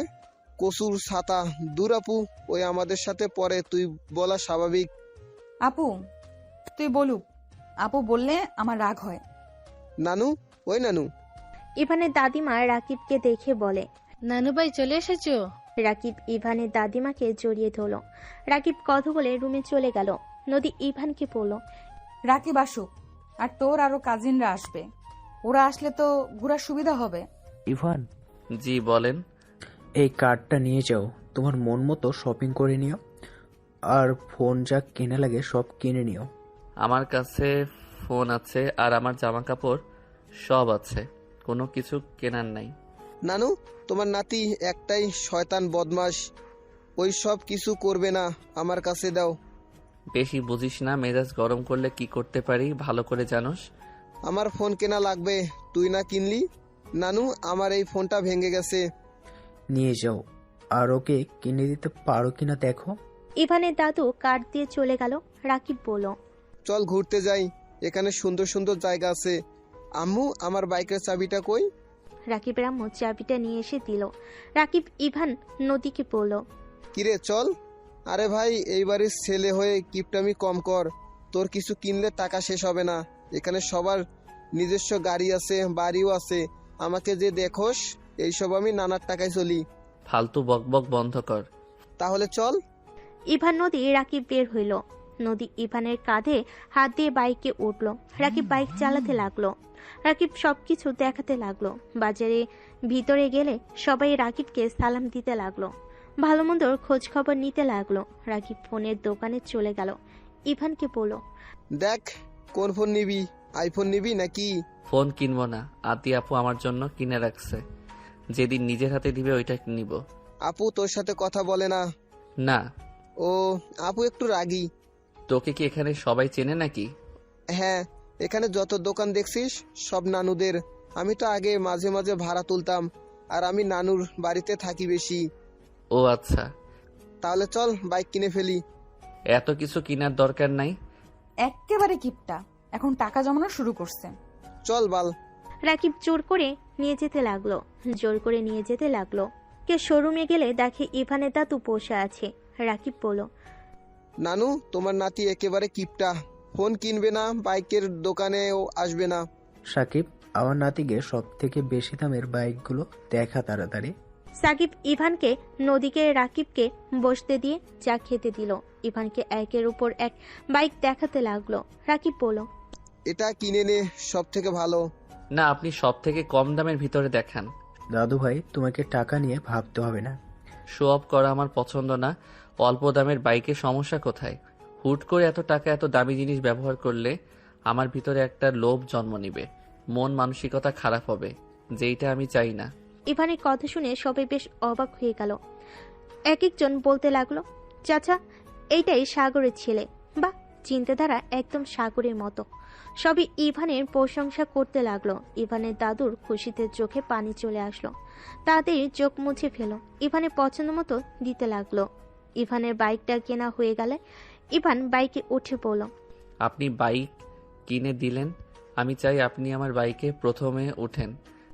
কসুর ছাতা দূর আপু, ওই আমাদের সাথে পরে তুই বলা স্বাভাবিক। আপু তুই বলুক, আপু বললে আমার রাগ হয়। নানু, ওই নানু। ইভানের দাদিমা রাকিবকে দেখে বলে, নানু ভাই চলে এসেছো? রাকিব ইভানের দাদিমাকে জড়িয়ে ধরল। রাকিব কথা বলে রুমে চলে গেল। নদী ইভানকে বলল, রাকিব আসুক, আর তোর আরো কাজিনরা আসবে। ওরা আসলে তো ঘোরার সুবিধা হবে। ইভান, জি বলেন। এই কার্ডটা নিয়ে যাও, তোমার মন মতো শপিং করে নিও, আর ফোন যা কেনা লাগে সব কিনে নিও। আমার কাছে ফোন আছে আর আমার জামা কাপড় সব আছে, কোনো কিছু কেনার নাই। নানু তোমার নাতি একটাই শয়তান বদমাস, ওই সব কিছু করবে না, আমার কাছে দাও। বেশি বুঝিস না, মেজাজ গরম করলে কি করতে পারি ভালো করে জানোস। আমার ফোন কেনা লাগবে, তুই না কিনলি? নানু আমার এই ফোনটা ভেঙে গেছে। নিয়ে যাও, আর ওকে কিনে দিতে পারো কিনা দেখো। ইভানের দাদু কার্ড দিয়ে চলে গেল। রাকিব বলল, চল ঘুরতে যাই, এখানে সুন্দর সুন্দর জায়গা আছে। আম্মু আমার বাইকের চাবিটা কই? রাকিবের আম্মু চাবিটা নিয়ে এসে দিল। রাকিব ইভান নদীকে বলল, কিরে চল। আরে ভাই এই বাড়ির ছেলে হয়ে কিপটামি কম কর, তোর কিছু কিনলে টাকা শেষ হবে না। এখানে সবার নিজস্ব গাড়ি আছে, বাড়িও আছে, আমাকে যে দেখোস এইসব আমি নানার টাকায় চলি। ফালতু বকবক বন্ধ কর। তাহলে চল। ইভান নদী রাকিব বের হইল। নদী ইভানের কাঁধে হাত দিয়ে বাইকে উঠল। রাকিব বাইক চালাতে লাগলো। রাকিব সবকিছু দেখাতে লাগলো। বাজারে ভিতরে গেলে সবাই রাকিবকে সালাম দিতে লাগলো, ভালো মন্দর খোঁজ খবর নিতে লাগলো। রাকিব ফোনের দোকানে চলে গেল। ইভানকে বলল, দেখ কোন ফোন নিবি, আইফোন নিবি নাকি? ফোন কিনবো না, আতি আপু আমার জন্য কিনে রাখছে, যেদিন নিজের হাতে দিবে ওইটা নিব। আপু তোর সাথে কথা বলে না? না। ও আপু একটু রাগী। তোকে কি এখানে সবাই চেনে নাকি? হ্যাঁ, এখানে যত দোকান দেখছিস সব নানুদের। আমি তো আগে মাঝে মাঝে ভাড়া তুলতাম, আর আমি নানুর বাড়িতে থাকি বেশি। ও আচ্ছা, তাহলে চল বাইক কিনে ফেলি। এত কিছু কেনার দরকার নাই। এক্কেবারে কিপটা, এখন টাকা জমানো শুরু করছে। চল বাল। রাকিব জোর করে নিয়ে যেতে লাগলো। কে শোরুমে গেলে দেখে ইভানের দাদু বসে আছে। রাকিব বলল, নানু, তোমার নাতি একেবারে কিপটা, ফোন কিনবে না, বাইকের দোকানেও আসবে না। সাকিব, আমার নাতিকে সব থেকে বেশি দামের বাইকগুলো দেখা তাড়াতাড়ি। সাকিব ইভানকে নদীকে রাকিবকে বসতে দিয়ে চা খেতে দিল। ইভানকে একের উপর এক বাইক দেখাতে লাগলো। রাকিব বলল, এটা কিনে নে, সব থেকে ভালো। না, আপনি সব থেকে কম দামের ভিতরে দেখান। দাদু ভাই, তোমাকে টাকা নিয়ে ভাবতে হবে না। শো অফ করা আমার পছন্দ না। অল্প দামের বাইকের সমস্যা কোথায়? হুট করে এত টাকা এত দামি জিনিস ব্যবহার করলে আমার ভিতরে একটা লোভ জন্ম নিবে, মন মানসিকতা খারাপ হবে, যেইটা আমি চাই না। ইভানের কথা শুনে সবাই বেশ অবাক হয়ে গেল। এক একজন বলতে লাগলো, চাচা, এইটাই সাগরের ছেলে। বা, চিন্তাধারা একদম সাগরের মতো। সবই ইভানের প্রশংসা করতে লাগলো। ইভানের দাদুর খুশিতে চোখে পানি চলে আসলো। তাদের চোখ মুছে ফেল। ইভানের পছন্দ মতো দিতে লাগলো। ইভানের বাইকটা কেনা হয়ে গেলে ইভান বাইকে উঠে পড়ল। আপনি বাইক কিনে দিলেন, আমি চাই আপনি আমার বাইকে প্রথমে উঠেন।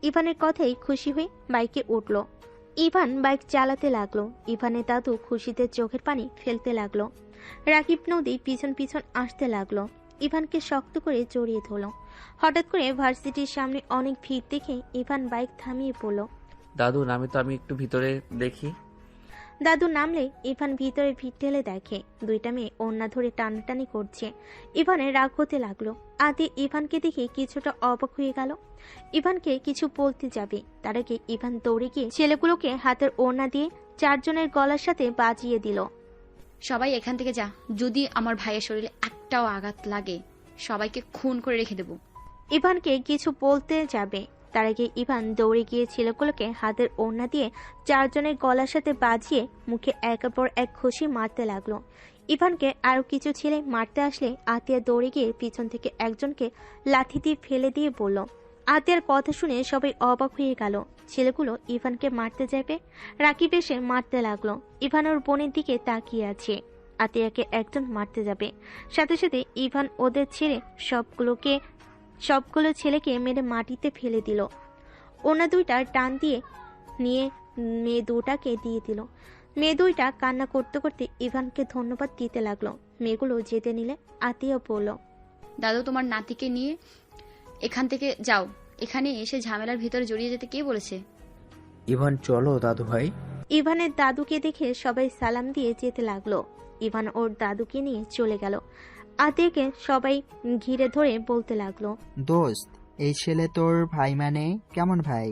ইভানের কথাই খুশি হয়ে বাইকে উঠল। ইভান বাইক চালাতে লাগলো। ইভানের দাদু খুশিতে চোখের পানি ফেলতে লাগলো। রাকিব নদী পিছন পিছন আসতে লাগলো। ইভানকে শক্ত করে জড়িয়ে ধরল। হঠাৎ করে ভার্সিটির সামনে অনেক ভিড় দেখে ইভান বাইক থামিয়ে পড়ল। দাদু নামে তো, আমি একটু ভিতরে দেখি। দাদু নামলে ইভান ভিতরে ভিড় ঠেলে দেখে দুইটা মেয়ে ওড়না ধরে টানাটানি করছে। ইভানের রাগ হতে লাগলো। আদি ইভানকে দেখে কিছুটা অবাক হয়ে গেল। ইভানকে কিছু বলতে যাবে, তার আগে ইভান দৌড়ে গিয়ে ছেলেগুলোকে হাতের ওড়না দিয়ে চারজনের গলার সাথে বাজিয়ে দিল। সবাই এখান থেকে যা, যদি আমার ভাইয়ের শরীরে একটাও আঘাত লাগে সবাইকে খুন করে রেখে দেব। ইভানকে কিছু বলতে যাবে, তার আগে ইভান দৌড়ে গিয়ে ছেলেগুলোকে হাতের ওড়না দিয়ে চারজনের গলার সাথে বাজিয়ে মুখে একের পর এক ঘুষি মারতে লাগলো। ইভানকে আরো কিছু ছেলে মারতে আসলে আতিয়া দৌড়ে গিয়ে পিছন থেকে একজনকে লাথি দিয়ে ফেলে দিয়ে বলল। আতিয়ার কথা শুনে সবাই অবাক হয়ে গেল। ছেলেগুলো ইভানকে মারতে যাবে, রাকিব এসে মারতে লাগলো। ইভান ওর বোনের দিকে তাকিয়ে আছে। আতিয়াকে একজন মারতে যাবে, সাথে সাথে ইভান ওদের ছেড়ে সবগুলো ছেলেকে মেরে মাটিতে ফেলে দিল। ওনা দুইটা টান দিয়ে নিয়ে মেয়ে দুটাকে দিয়ে দিল। মেয়ে দুইটা কান্না করতে করতে ইভানকে ধন্যবাদ দিতে লাগলো। মেয়েগুলো যেতে নিলে আতিয়া বলল, দাদু, তোমার নাতিকে নিয়ে এখান থেকে যাও। এখানে এসে ঝামেলার ভিতরে জড়িয়ে যেতে কে বলেছে? ইভান, চলো দাদু ভাই। ইভানের দাদুকে দেখে সবাই সালাম দিয়ে যেতে লাগলো। ইভান ওর দাদুকে নিয়ে চলে গেল। আতিয়াকে সবাই ঘিরে ধরে বলতে লাগলো, দোস্ত, এই ছেলে তোর ভাই মানে কেমন ভাই?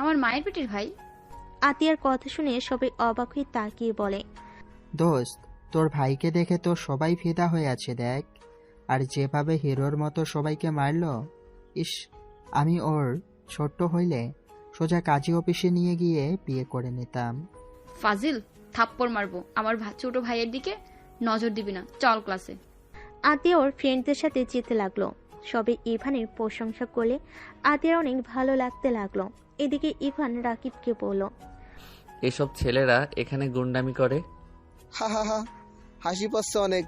আমার মায়ের পেটের ভাই। আতিয়ার কথা শুনে সবাই অবাক হয়ে তাকিয়ে বলে, দোস্ত, তোর ভাইকে দেখে তো সবাই ফিদা হয়ে আছে দেখ। আর যেভাবে হিরোর মতো সবাইকে মারলো, ইস, আমি ওর ছোট্ট হইলে সোজা কাজী অফিসে নিয়ে গিয়ে বিয়ে করে নিতাম। ফাজিল, থাপ্পড় মারবো। আমার ছোট ভাইয়ের দিকে নজর দিবি না, চল ক্লাসে। আতিয়া ওর ফ্রেন্ডদের সাথে যেতে লাগলো। সবাই ইভানের প্রশংসা করলে আতিয়ার অনেক ভালো লাগতে লাগলো। এদিকে ইভান রাকিবকে বলল, এসব ছেলেরা এখানে গুন্ডামি করে। হা হা হা, হাসি পাচ্ছে অনেক।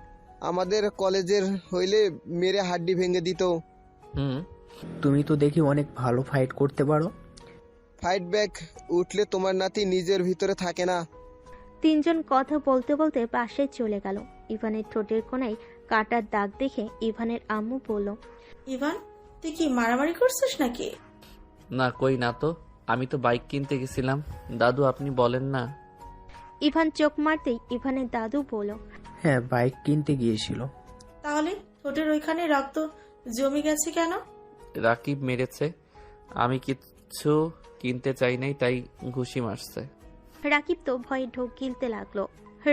আমাদের কলেজের হইলে মেরে হাড্ডি ভেঙে দিত। তুমি তো দেখি অনেক ভালো ফাইট করতে পারো। ফাইট ব্যাক উঠলে তোমার নাতি নিজের ভিতরে থাকে না। তিনজন কথা বলতে বলতে পাশে চলে গেল। ইভানের ঠোঁটের কোনায় কাটার দাগ দেখে ইভানের আম্মু বলল, ইভান, তুই কি মারামারি করছিস নাকি? না, কই না তো, আমি তো বাইক কিনতে গেছিলাম। দাদু আপনি বলেন না। ইভান চোখ মারতেই ইভানের দাদু বলল, হ্যাঁ, বাইক কিনতে গিয়েছিল। তাহলে ঠোঁটের ওইখানে রক্ত জমে গেছে কেন? রাকিব মেরেছে, আমি কিছু কিনতে চাই নাই, তাই ঘুষি মারছে। রাকিব তো ভয়ে ঢোক গিলতে লাগলো।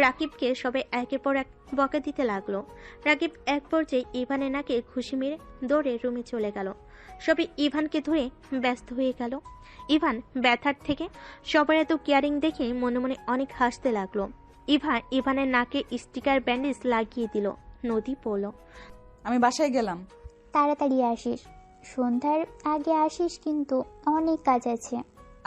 রাকিবকে সবাই একের পর এক বকা দিতে লাগলো। রাকিব এক পর্যায়ে ইভানের নাকে ঘুষি মেরে দৌড়ে রুমে চলে গেল। সবাই ইভানকে ধরে ব্যস্ত হয়ে গেল। ইভান ব্যথার থেকে সবার এত কেয়ারিং দেখে মনে মনে অনেক হাসতে লাগলো। ইভানের নাকে স্টিকার ব্যান্ডেজ লাগিয়ে দিল। নদী পড়ল, আমি বাসায় গেলাম। তাড়াতাড়ি আসিস, সন্ধ্যার আগে আসিস, কিন্তু অনেক কাজ আছে।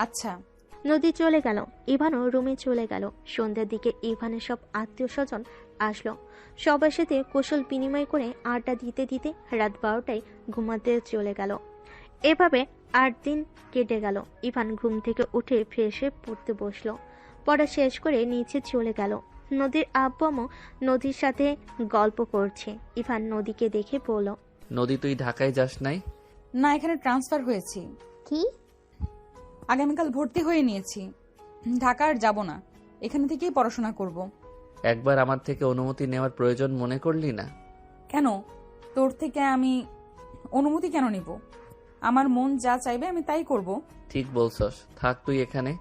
আচ্ছা। নদী চলে গেল, ইভানও রুমে চলে গেল। সন্ধ্যার দিকে ইভানের সব আত্মীয় স্বজন আসলো। সবার সাথে কুশল বিনিময় করে আড্ডা দিতে দিতে রাত 12টায় ঘুমাতে চলে গেল। এভাবে 8 দিন কেটে গেল। ইভান ঘুম থেকে উঠে ফ্রেশ হয়ে পড়তে বসলো। পড়া শেষ করে নিচে চলে গেল। নদীর আব্বু আম্মু নদীর সাথে গল্প করছে। ইভান নদীকে দেখে বলল, নদী তুই ঢাকায় যাস নাই? না, এখানে ট্রান্সফার হয়েছি। কি? আগামীকাল ভর্তি হয়ে নিয়েছি। ঢাকা আর যাব না, এখানে থেকেই পড়াশোনা করব। একবার আমার থেকে অনুমতি নেওয়ার প্রয়োজন মনে করলি না? কেন? তোর থেকে আমি অনুমতি কেন নিব? আমার মন যা চাইবে আমি তাই করব। ঠিক বলছস, থাক তুই এখানে।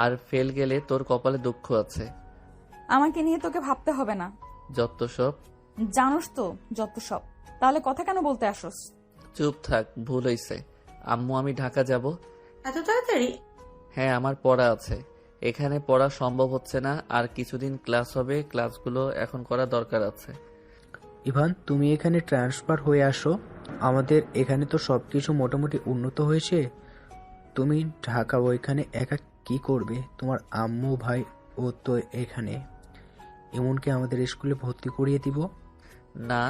আর ফেল গেলে তোর কপালে দুঃখ আছে। আমাকে নিয়ে তোকে ভাবতে হবে না। যত সব। জানোস তো যত সব। তাহলে কথা কেন বলতে আসোস? চুপ থাক, ভুল হইছে। আম্মু আমি ঢাকা যাব। এত তাড়াতাড়ি? হ্যাঁ, আমার পড়া আছে। এখানে পড়া সম্ভব হচ্ছে না। আর কিছুদিন ক্লাস হবে, ক্লাসগুলো এখন করা দরকার আছে। ইভান, তুমি এখানে ট্রান্সফার হয়ে আসো। আমাদের এখানে তো সবকিছু মোটামুটি উন্নত হয়েছে। তুমি ঢাকা ওইখানে একা কি করবে? তোমার আম্মু ভাই ও তো এখানে। এমনকি আমাদের স্কুলে ভর্তি করিয়ে দিব। না,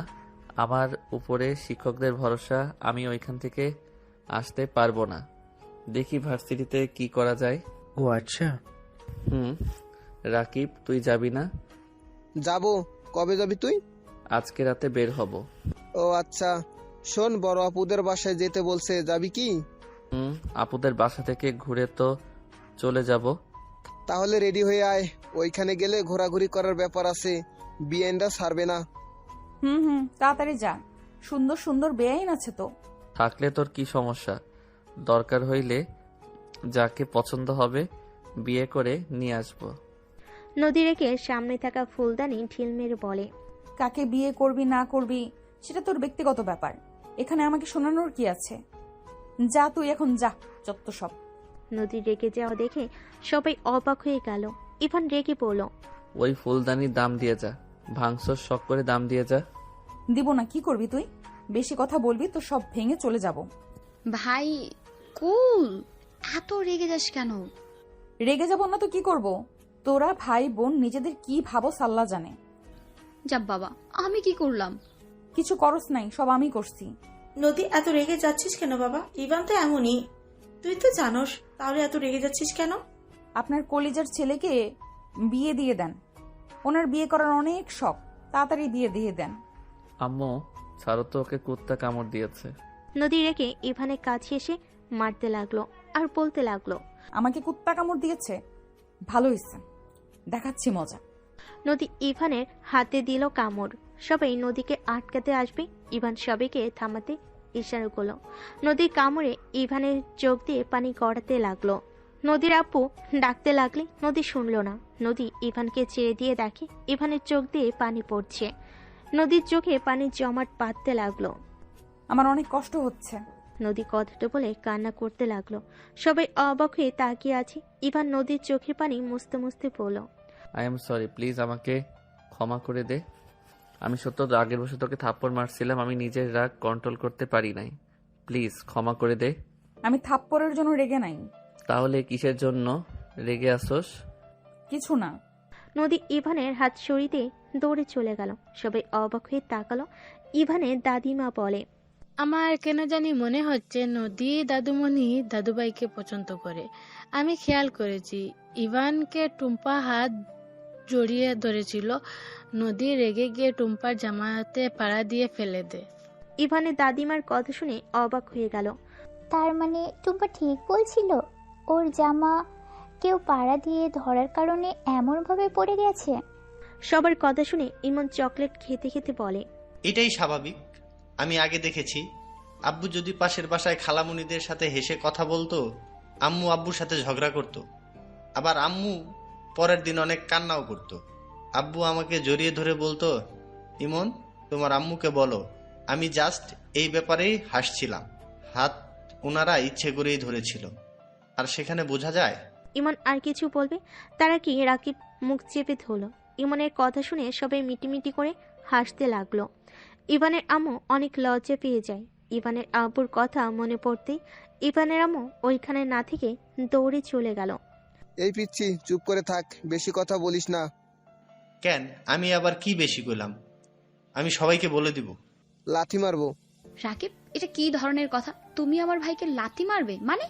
আমার উপরে শিক্ষকদের ভরসা। আমি ওইখান থেকে আসতে পারবো না। দেখি ভার্সিটিতে কি করা যায়। ও আচ্ছা। রাকিব, তুই যাবি না? যাব। কবে যাবি তুই? আজকে রাতে বের হব। ও আচ্ছা। শোন, বড় আপুদের বাসায় যেতে বলছে, যাবি কি? আপুদের বাসা থেকে ঘুরে তো চলে যাব। তাহলে রেডি হয়ে আয়। ওইখানে গেলে ঘোরাঘুরি করার ব্যাপার আছে, বিয়েনটা ছাড়বে না। তাড়াতাড়ি যা। সুন্দর সুন্দর বেআইন আছে তো। থাকলে তোর কি সমস্যা? দরকার হইলে যাকে পছন্দ হবে বিয়ে করে নিয়ে আসবো। নদী রেখে সামনে থাকা ফুলদানি ঢিল মেরে বলে, কাকে বিয়ে করবি না করবি সেটা তোর ব্যক্তিগত ব্যাপার। এখানে আমাকে শোনানোর কি আছে? যা তুই এখন যা, যত সব। নদী রেগে যাওয়া দেখে সবাই অবাক হয়ে গেল। ইভান রেগে বলল, ওই ফুলদানির দাম দিয়ে যা। ভাঙসর শখ করে দাম দিয়ে যা। দিব না। কি করবি তুই? বেশি কথা বলবি তো সব ভেঙে চলে যাব। ভাই কুল, এত রেগে যাস কেন? রেগে যাব না তো কি করব? তোরা ভাই বোন নিজেদের কি ভাবো আল্লাহ জানে। যা বাবা, আমি কি করলাম? কিছু করস নাই, সব আমি করছি। নদী, এত রেগে যাচ্ছিস কেন বাবা? ইভান তো এমনই, তুই তো জানোস। তাহলে এত রেগে যাচ্ছিস কেন? আপনার কলিজার ছেলেকে বিয়ে দিয়ে দেন। ওনার বিয়ে করার অনেক শখ, তাড়াতাড়ি বিয়ে দিয়ে দেন। আম্মু ছাড়ো তো, ওকে কুত্তা কামড় দিয়েছে। নদী রেখে ইভানের কাছে এসে মারতে লাগলো আর বলতে লাগলো, আমাকে কুত্তা কামড় দিয়েছে? ভালো হয়েছে, দেখাচ্ছি মজা। নদী ইভানের হাতে দিল কামড়। সবাই নদীকে আটকাতে আসবে। ইভান সবাইকে থামাতে ইশারা করলো। নদীর কামড়ে ইভানের চোখ দিয়ে পানি গড়াতে লাগলো। নদীর আপু ডাকতে লাগলে নদী শুনল না। নদী ইভানকে ছেড়ে দিয়ে দেখে ইভানের চোখ দিয়ে পানি পড়ছে। নদীর চোখে পানি জমাট বাঁধতে লাগলো। আমার অনেক কষ্ট হচ্ছে। নদী কথাটা বলে কান্না করতে লাগলো। সবাই অবাক হয়ে তাকিয়ে আছে। ইভান নদীর চোখের পানি মুছতে মুছতে বলল, আই এম সরি, প্লিজ আমাকে ক্ষমা করে দে। আমি সত্য রাগের বসে তোকে থাপ্পড় মারছিলাম। আমি নিজের রাগ কন্ট্রোল করতে পারি নাই। প্লিজ ক্ষমা করে দে। আমি থাপ্পড়ের জন্য রেগে নাই। তাহলে কিসের জন্য রেগে আসোস? কিছু না। নদী ইভানের হাত সরিতে দৌড়ে চলে গেল। সবাই অবাক হয়ে তাকালো। ইভানের দাদিমা বলে, আমার কেন জানি মনে হচ্ছে নদী দাদুমণি দাদুভাইকে পছন্দ করে। আমি খেয়াল করেছি ইভানকে টুম্পা হাত জড়িয়ে ধরেছিল। নদী রেগে গিয়ে টুম্পার জামাতে পাড়া দিয়ে ফেলে দেয়। ইভানের দাদিমার কথা শুনে অবাক হয়ে গেল। তার মানে টুম্পা ঠিক বলছিল, ওর জামা কেউ পাড়া দিয়ে ধরার কারণে এমনভাবে পড়ে গেছে। সবার কথা শুনে ইমন চকলেট খেতে খেতে বলে, এটাই স্বাভাবিক। আমি আগে দেখেছি আব্বু যদি পাশের বাসায় খালামুনিদের সাথে হেসে কথা বলতো, আম্মু আব্বুর সাথে ঝগড়া করত। আবার আম্মু পরের দিন অনেক কান্নাও করত। আব্বু আমাকে জড়িয়ে ধরে বলতো, ইমন তোমার আম্মুকে বলো আমি জাস্ট এই ব্যাপারেই হাসছিলাম। হাত ওনারা ইচ্ছে করেই ধরেছিল। আর সেখানে বোঝা যায়। ইমন আর কিছু বলবে তারা কি রাকিব মুখ চেপে ধরল। ইমনের কথা শুনে সবাই মিটিমিটি করে হাসতে লাগলো। ইভানের আম্মু অনেক লজ্জা পেয়ে যায়। ইভানের আব্বুর কথা মনে পড়তেই ইভানের আম্মু ওইখানে না থেকে দৌড়ে চলে গেল। এই পিচ্ছি, চুপ করে থাক, বেশি কথা বলিস না। কেন, আমি আবার কি বেশি করলাম? আমি সবাইকে বলে দিব। লাথি মারবো। রাকিব, এটা কি ধরনের কথা? তুমি আমার ভাইকে লাথি মারবে মানে?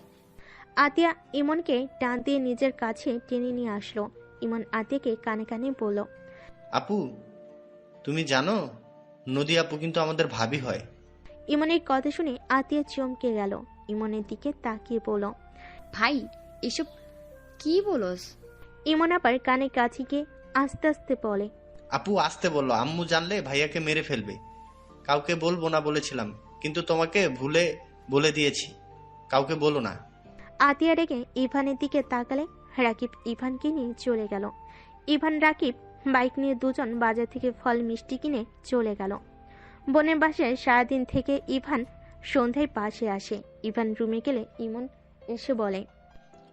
আতিয়া ইমনকে টান দিয়ে নিজের কাছে টেনে নিয়ে আসলো। ইমন আতিয়াকে কানে কানে বলল, আপু, তুমি জানো নদী আপু কিন্তু আমাদের ভাবি হয়। ইমনের কথা শুনে আতিয়া চমকে গেল। ইমনের দিকে তাকিয়ে বলল, ভাই এসব কি বলস? ইমন আবার কানে কাছে গিয়ে আস্তে আস্তে বলে, আপু আসতে বললো, আম্মু জানলে ভাইয়াকে মেরে ফেলবে। কাউকে বলবো না বলেছিলাম, কিন্তু তোমাকে ভুলে বলে দিয়েছি, কাউকে বলো না। আতিয়া রেগে ইভানের দিকে তাকালে রাকিব ইভানকে নিয়ে চলে গেল। ইভান রাকিব বাইক নিয়ে দুজন বাজার থেকে ফল মিষ্টি কিনে চলে গেল। বোনের বাসায় সারাদিন থেকে ইভান সন্ধ্যায় পাশে আসে। ইভান রুমে গেলে ইমন এসে বলে,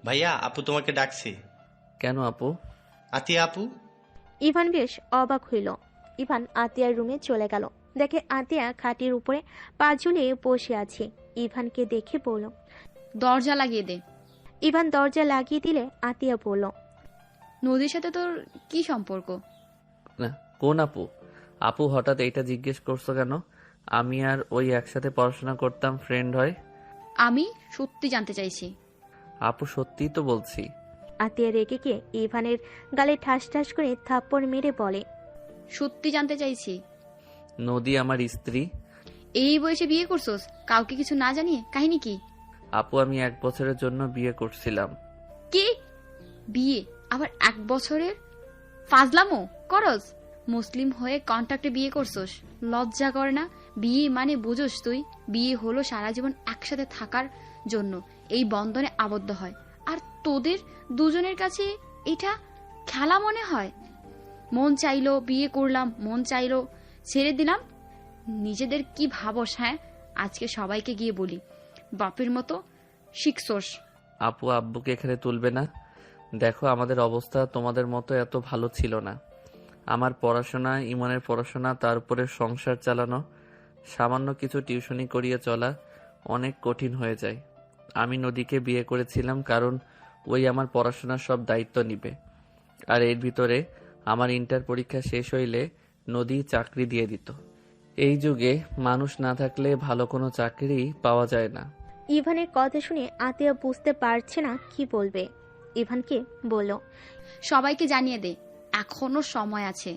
ভাইয়া আপু তোমাকে ডাকছে। কেন আপু? আতিয়া আপু। ইভান বেশ অবাক হইল। ইভান আতিয়ার রুমে চলে গেল। দেখে আতিয়া খাটের উপরে পা ঝুলিয়ে বসে আছে। ইভানকে দেখে বলল, দরজা লাগিয়ে দে। ইভান দরজা লাগিয়ে দিলে আতিয়া বলল, নদীর সাথে তোর কি সম্পর্ক? না, কোন আপু? আপু হঠাৎ এইটা জিজ্ঞেস করছো কেন? আমি আর ওই একসাথে পড়াশোনা করতাম, ফ্রেন্ড হয়। আমি সত্যি জানতে চাইছি। আপু সত্যিই তো বলছি। আতিয়া রেগে গিয়ে ইভানের গালে ঠাস ঠাস করে থাপ্পড় মেরে বলে, সত্যি জানতে চাইছি। নদী আমার স্ত্রী। এই বয়সে বিয়ে করছোস কাউকে কিছু না জানিয়ে? কাহিনী কি? আপু আমি 1 বছরের জন্য বিয়ে করছিলাম। কি বিয়ে? আবার 1 বছরের? ফাজলামো করস? মুসলিম হয়ে কন্ট্রাক্টে বিয়ে করছোস? লজ্জা করে না? বিয়ে মানে বুঝোস তুই? বিয়ে হলো সারা জীবন একসাথে থাকার জন্য, এই বন্ধনে আবদ্ধ হয়। আর তোদের দুজনের কাছে এটা খেলা মনে হয়? মন চাইলো বিয়ে করলাম, মন চাইলো ছেড়ে দিলাম। নিজেদের কি ভাবস? হ্যাঁ, আজকে সবাইকে গিয়ে বলি বাপের মতো শিখছোস। আপু আব্বুকে এখানে তুলবে না। দেখো আমাদের অবস্থা তোমাদের মতো এত ভালো ছিল না। আমার পড়াশোনা, ইমনের পড়াশোনা, তারপরে সংসার চালানো, সামান্য কিছু টিউশনি করিয়ে চলা অনেক কঠিন হয়ে যায়। আমি নদীকে বিয়ে করেছিলাম কারণ ওই আমার পড়াশোনার সব দায়িত্ব নিবে। আর এর ভিতরে আমার ইন্টার পরীক্ষা শেষ হইলে নদী চাকরি দিয়ে দিত। এই যুগে মানুষ না থাকলে ভালো কোনো চাকরি পাওয়া যায় না। ইভানের কথা শুনে আতিয়া বুঝতে পারছে না কি বলবে। ইভানকে বলল, সবাইকে জানিয়ে দে, এখনো সময় আছে।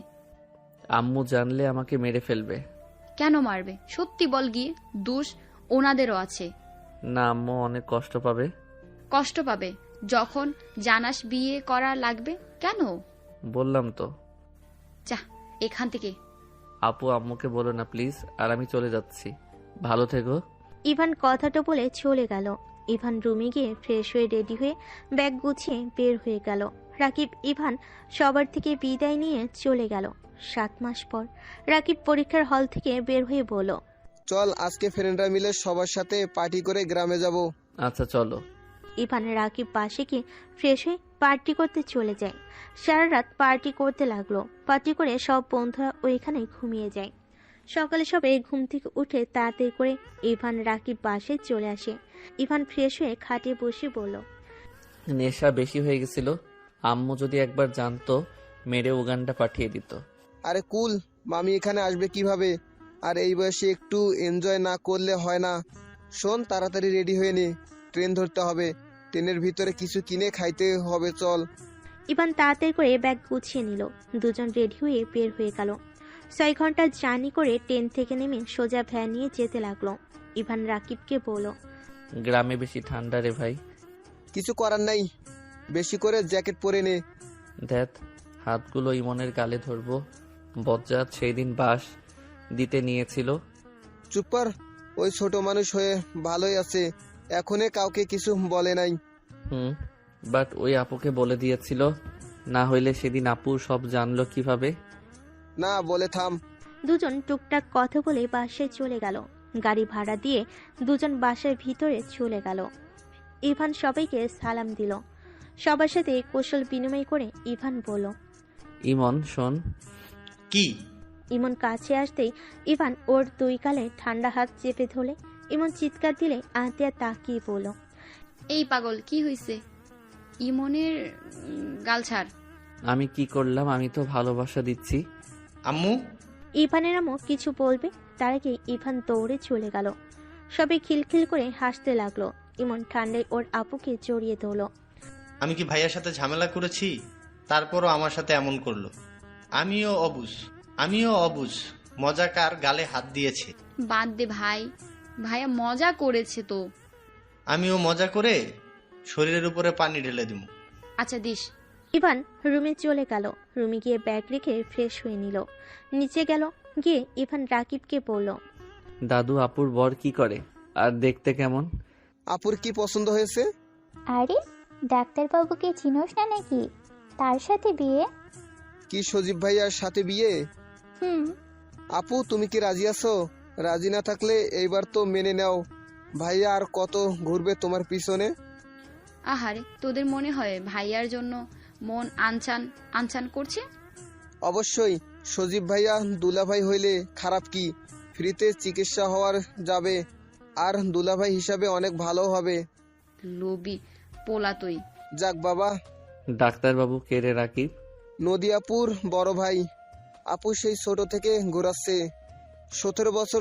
আম্মু জানলে আমাকে মেরে ফেলবে। কেন মারবে? সত্যি বল গিয়ে, দোষ ওনাদেরও আছে। না, আম্মু অনেক কষ্ট পাবে। কষ্ট পাবে যখন জানাস বিয়ে করা লাগবে? কেন? বললাম তো। যা এখান থেকে। আপু আম্মুকে বলো না প্লিজ, আর আমি চলে যাচ্ছি। ভালো থেকো। ইভান কথাটা বলে চলে গেল। ইভান রুমে গিয়ে ফ্রেশ হয়ে রেডি হয়ে ব্যাগ গুছিয়ে বের হয়ে গেল। রাকিব ইভান সবার থেকে বিদায় নিয়ে চলে গেল। 7 মাস পর রাকিব পরীক্ষার হল থেকে বের হয়ে বলল, চল আজকে ফ্রেন্ডরা মিলে সবার সাথে পার্টি করে গ্রামে যাব। আচ্ছা চলো। ইভান রাকিব পাশে গিয়ে ফ্রেশ হয়ে পার্টি করতে চলে যায়। সারা রাত পার্টি করতে লাগলো। পার্টি করে সব বন্ধুরা ওইখানে ঘুমিয়ে যায়। সকালে সবাই ঘুম থেকে উঠে তাড়াতাড়ি করে ইভান রাকিব বাসে চলে আসে। ইভান ফ্রেশ হয়ে খাটে বসে বলল, নেশা বেশি হয়ে গেছিল। আম্মু যদি একবার জানতো মেরে উগান্ডা পাঠিয়ে দিত। আরে কুল, মামি এখানে আসবে কিভাবে? আর এই বয়সে একটু এনজয় না করলে হয় না। শোন, তাড়াতাড়ি রেডি হয়ে নে, ট্রেন ধরতে হবে। ট্রেনের ভিতরে কিছু কিনে খাইতে হবে, চল। ইভান তাড়াতাড়ি করে ব্যাগ গুছিয়ে নিল। দুজন রেডি হয়ে বের হয়ে গেল। 6 ঘন্টা জার্নি করে ট্রেন থেকে নেমে সোজা ভ্যান নিয়ে যেতে লাগলো। ইভান রাকিবকে বলল, গ্রামে বেশি ঠান্ডা রে ভাই। কিছু করার নাই, বেশি করে জ্যাকেট পরে নে। দেখ, হাতগুলো ইমনের গালে ধরবো। বজ্জাত সেই দিন বাস দিতে নিয়েছিল। চুপ কর, ওই ছোট মানুষ হয়ে ভালোই আছে, এখনে কাউকে কিছু বলে নাই। বাট ওই আপুকে বলে দিয়েছিল, না হইলে সেদিন আপু সব জানলো কিভাবে? না বলে থাম। দুজন টুকটাক কথা বলে বাসায় চলে গেল। গাড়ি ভাড়া দিয়ে দুজন বাসার ভিতরে চলে গেল। ইভান সবাইকে সালাম দিল। সবার সাথে কৌশল বিনিময় করে ইভান বলল, ইমন শোন। কি? ইমন কাছে আসতেই ইভান ওর 2 গালে ঠান্ডা হাত চেপে ধরে ইমন চিৎকার দিলে আতিয়া তাকিয়ে বলল, এই পাগল কি হয়েছে? ইমনের গাল ছাড়। আমি কি করলাম? আমি তো ভালোবাসা দিচ্ছি। আম্মু, ইভানের আম্মু কিছু বলবে তার আগে ইভান দৌড়ে চলে গেল। সবাই খিলখিল করে হাসতে লাগলো। ইমন ঠান্ডায় ওর আপুকে জড়িয়ে ধরল। আমি কি ভাইয়ার সাথে ঝামেলা করেছি? তারপরও আমার সাথে এমন করলো। আমিও অবুঝ। মজাকার গালে হাত দিয়েছে। বাদ দে ভাই, ভাইয়া মজা করেছে তো। আমিও মজা করে শরীরের উপরে পানি ঢেলে দিব। আচ্ছা দিস। ইভান রুমে চলে গেল। রুমে গিয়ে ব্যাগ রেখে ফ্রেশ হয়ে নিল। নিচে গেল। গিয়ে ইভান রাকিবকে বলল, দাদু আপুর বর কি করে আর দেখতে কেমন? আপুর কি পছন্দ হয়েছে? আরে ডাক্তারবাবুকে চিনোস না নাকি? তার সাথে বিয়ে। কি সজীব ভাইয়ার সাথে বিয়ে? হুম। আপু তুমি কি রাজি আছো? রাজি না থাকলে এইবার তো মেনে নাও। ভাইয়া আর কত ঘুরবে তোমার পিছনে? আহারে, তোদের মনে হয় ভাইয়ার জন্য মন আনচান আনচান করছে? অবশ্যই। সজীব ভাইয়া দুলাভাই হইলে খারাপ কি? ফ্রিতে চিকিৎসা হওয়ার যাবে, আর দুলাভাই হিসাবে অনেক ভালো হবে। লোভী পোলা তুই। যাক বাবা। ডাক্তারবাবু কে রে রাকিব? নদী আপুর বড় ভাই। আপু সেই ছোট থেকে ঘোরাচ্ছে। 17 বছর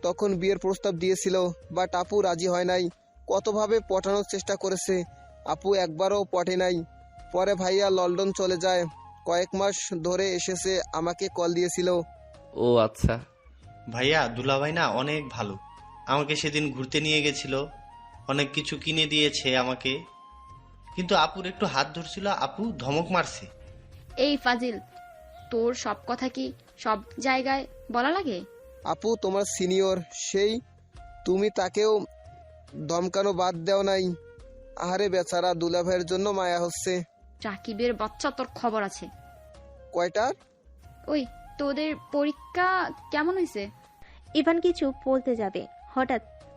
তখন বিয়ের প্রস্তাব দিয়েছিল, বাট আপু রাজি হয় নাই। কতভাবে পটানোর চেষ্টা করেছে, আপু একবারও পটে নাই। পরে ভাইয়া লন্ডন চলে যায়। কয়েক মাস ধরে এসেছে, আমাকে কল দিয়েছিল। ও আচ্ছা। ভাইয়া দুলাভাই না অনেক ভালো। আমাকে সেদিন ঘুরতে নিয়ে গেছিল, অনেক কিছু কিনে দিয়েছে আমাকে। কিন্তু আপুর একটু হাত ধরছিল, আপু ধমক মারছে। এই ফাজিল, তোর সব কথা কি সব জায়গায় বলা লাগে? আপু তোমার সিনিয়র, সেই তুমি তাকেও ধমকানো বাদ দেও নাই। আহারে বেচারা, দুলাভাইয়ের জন্য মায়া হচ্ছে। রাকিবের বাচ্চা, তোর খবর আছে? কয়টার? ওই তোদের পরীক্ষা কেমন হয়েছে? ইভান কিছু বলতে যাবে,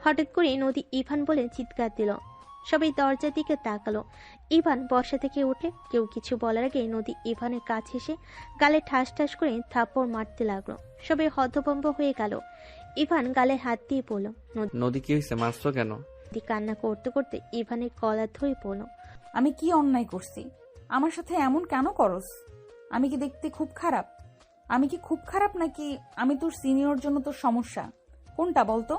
হঠাৎ করে নদী ইভান বলে চিৎকার দিল। সবাই দরজার দিকে তাকালো। ইভান বর্ষা থেকে উঠে কেউ কিছু বলার আগে নদী ইভানের কাছে এসে গালে ঠাস ঠাস করে থাপ্পড় মারতে লাগলো। সবাই হতভম্ব হয়ে গেল। ইভান গালে হাত দিয়ে পড়ল। নদী কি হয়েছে? মারছো কেন? নদী কান্না করতে করতে ইভানের কলার ধরে পড়ল। আমি কি অন্যায় করছি? আমার সাথে এমন কেন করস? আমি কি দেখতে খুব খারাপ? আমি কি খুব খারাপ নাকি আমি তোর সিনিয়র জন্য তোর সমস্যা? কোনটা বলতো?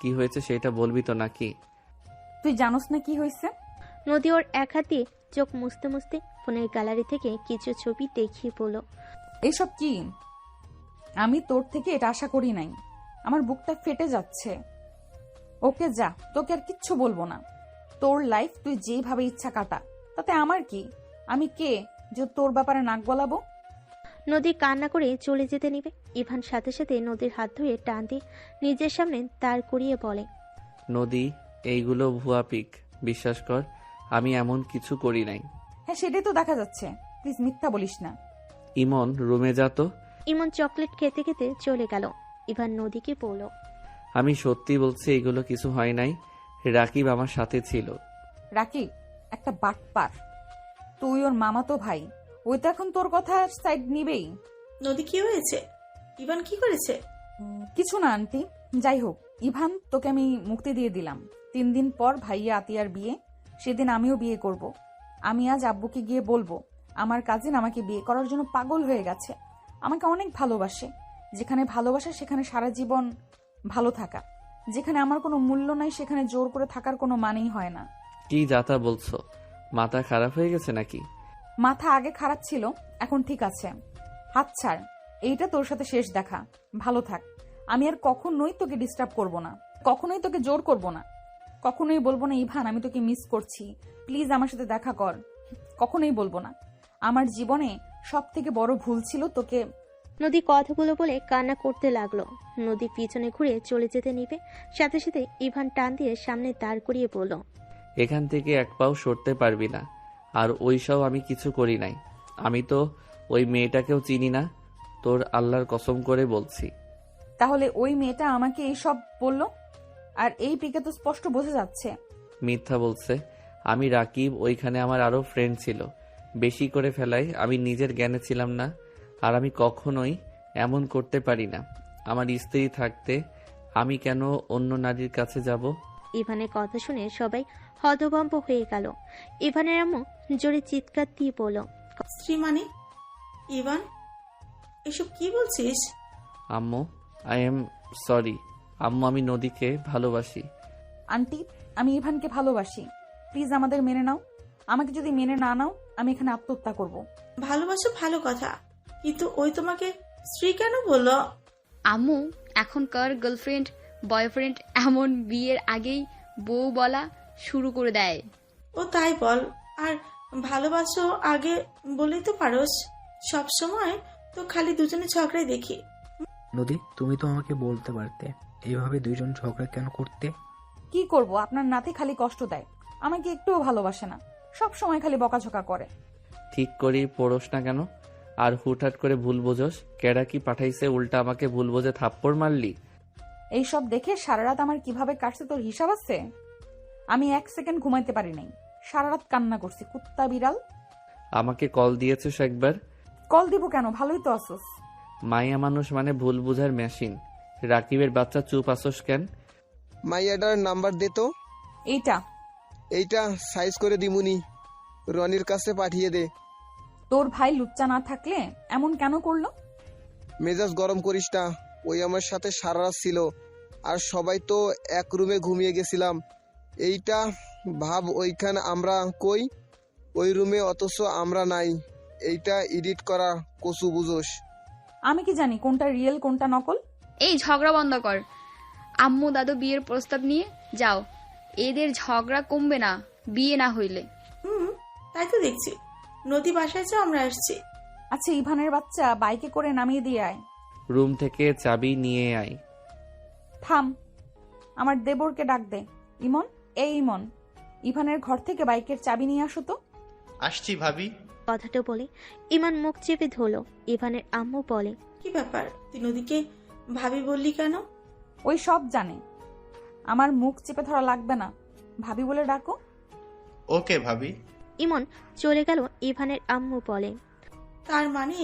কি হয়েছে সেটা বলবি তো নাকি? তুই জানোস না কি হয়েছে? নদী ওর এক হাতে চোখ মুছতে মুছতে ফোনের গ্যালারি থেকে কিছু ছবি দেখিয়ে বলল, এসব কি? আমি তোর থেকে এটা আশা করি নাই। আমার বুকটা ফেটে যাচ্ছে। ওকে যা, তোকে আর কিচ্ছু বলবো না। তোর লাইফ তুই যেভাবে ইচ্ছা কাটা, তাতে আমার কি? আমি কে যে তোর ব্যাপারে নাক গলাবো? নদী কান্না করে চলে যেতে নিবে। ইভান সাথে সাথে নদীর হাত ধরে টান দিয়ে নিজের সামনে দাঁড় করিয়ে বলে, নদী, এইগুলো ভুয়া পিক, বিশ্বাস কর, আমি এমন কিছু করি নাই। হ্যাঁ, সেটাই তো দেখা যাচ্ছে। প্লিজ মিথ্যা বলিস না। ইমন, রুমে যা তো। ইমন চকলেট খেতে খেতে চলে গেল। ইভান নদীকে বলল, আমি সত্যি বলছি, এগুলো কিছু হয় নাই। রাকিব আমার সাথে ছিল। রাকিব একটা বাটপার। তুই ওর মামাতো ভাই, ওই তো এখন তোর কথা সাইড নিবেই। নদী কি হয়েছে? ইভান কি করেছে? কিছু না আন্টি। যাই হোক, ইভান, তোকে আমি মুক্তি দিয়ে দিলাম। 3 দিন পর ভাইয়া আতিয়ার বিয়ে, সেদিন আমিও বিয়ে করব। আমি আজ আব্বুকে গিয়ে বলবো আমার কাজিন আমাকে বিয়ে করার জন্য পাগল হয়ে গেছে। আমাকে অনেক ভালোবাসে। যেখানে ভালোবাসা সেখানে সারা জীবন ভালো থাকা। যেখানে আমার কোনো মূল্য নাই সেখানে জোর করে থাকার কোনো মানেই হয় না। কি যাতা বলছো? মাথা খারাপ হয়ে গেছে নাকি? মাথা আগে খারাপ ছিল, এখন ঠিক আছে। হাত ছাড়, এইটা তোর সাথে শেষ দেখা। ভালো থাক। আমি আর কখনোই তোকে ডিস্টার্ব করব না, কখনোই তোকে জোর করব না, কখনোই বলবো না ইভান আমি তোকে মিস করছি, প্লিজ আমার সাথে দেখা কর। কখনোই বলবো না। আমার জীবনে সব থেকে বড় ভুল ছিল তোকে। নদী কথাগুলো বলে কান্না করতে লাগলো। নদী পিছনে ঘুরে চলে যেতে নিবে, সাথে সাথে ইভান টান দিয়ে সামনে দাঁড় করিয়ে বলল, এখান থেকে এক পাও সরতে পারবি না। আর ওইসব আমি কিছু করি নাই। আমি তো ওই মেয়েটাকেও চিনি না, তোর আল্লাহর কসম করে বলছি। তাহলে ওই মেয়েটা আমাকে এইসব বলল? আর এই পিকে তো স্পষ্ট বোঝা যাচ্ছে মিথ্যা বলছে। আমি রাকিব, ওইখানে আমার আরো ফ্রেন্ড ছিল। বেশি করে ফেলায় আমি নিজের জ্ঞানে ছিলাম না। আর আমি কখনোই এমন করতে পারি না। আমার স্ত্রী থাকতে আমি কেন অন্য নারীর কাছে যাব? ইভানের কথা শুনে সবাই হতভম্ব হয়ে গেল। ইভানের আম্মু জোরে চিৎকার দিয়ে বলল, স্ত্রী মানে? ইভান, এসব কি বলছিস? আম্মু, আই এম সরি আম্মু, আমি নদীকে ভালোবাসি। আন্টি, আমি ইভানকে ভালোবাসি, প্লিজ আমাদের মেনে নাও। আমাকে যদি মেনে না নাও, আমি এখানে আত্মহত্যা করব। ভালোবাসো ভালো কথা, কিন্তু ওই তোমাকে স্ত্রী কেন বললো? আম্মু এখনকার গার্লফ্রেন্ড বয়ফ্রেন্ড এমন বিয়ের আগেই বউ বলা শুরু করে দেয়। ও তাই বল, আর ভালোবাসো আগে বলেই তো পারোস। সব সময় তো খালি দুজনে ঝগড়াই দেখি। নদী, তুমি তো আমাকে বলতে পারতে এইভাবে দুইজন ঝগড়া কেন করতে। কি করব, আপনার নাতি খালি কষ্ট দেয়, আমাকে একটুও ভালোবাসে না, সব সময় খালি বকাঝকা করে। ঠিক করি পড়োস না কেন? আর হুটহাট করে ভুল বোঝস? কেডা কি পাঠাইছে উল্টা আমাকে ভুল বোঝে থাপ্পড় মারলি? এইসব দেখে সারা রাত আমার কিভাবে কাটছে তোর হিসাব আছে? আমি 1 সেকেন্ড ঘুমাইতে পারি নাই, সারা রাত কান্না করছি, কুত্তা বিড়াল। আমাকে কল দিয়েছিস একবার? কল দিব কেন, ভালোই তো আসোস। মাইয়া মানুষ মানে ভুল বুঝার মেশিন। রাকিবের বাচ্চা, চুপ আসোস কেন? মাইয়াটার নাম্বার দে তো। এইটা সাইজ করে দিমুনি, রনির কাছে পাঠিয়ে দে। তোর ভাই লুচ্চা না থাকলে এমন কেন করলো? মেজাজ গরম করিস না, ওই আমার সাথে সারা রাত ছিল, আর সবাই তো এক রুমে ঘুমিয়ে গেছিলাম। এইটা ভাব, ওইখানে আমরা কই, ওই রুমে, অথচ আমরা নাই। এইটা এডিট করা কসু বুঝোস? আমি কি জানি কোনটা রিয়েল কোনটা নকল? এই ঝগড়া বন্ধ কর। আম্মু দাদু বিয়ের প্রস্তাব নিয়ে যাও, এদের ঝগড়া কমবে না বিয়ে না হইলে। তাই তো দেখছি। নদী বাসায় যাও, আমরা আসছি। আচ্ছা, ইভানের বাচ্চা, বাইকে করে নামিয়ে দিয়ে আয়। রুম থেকে চাবি নিয়ে আয়। থাম, আমার দেবরকে ডাক দে। ইমন, এই ইমন, ইভানের ঘর থেকে বাইকের চাবি নিয়ে আসো তো। আসছি ভাবি। কথাটা বলে ইমান মুখ চেপে ধরল। ইভানের আম্মু বলে, কি ব্যাপার, তুই নদীকে ভাবি বললি কেন? ওই সব জানে, আমার মুখ চেপে ধরা লাগবে না, ভাবি বলে ডাকো। ওকে ভাবি। ইমন চলে গেল। ইভানের আম্মু বলে, তার মানে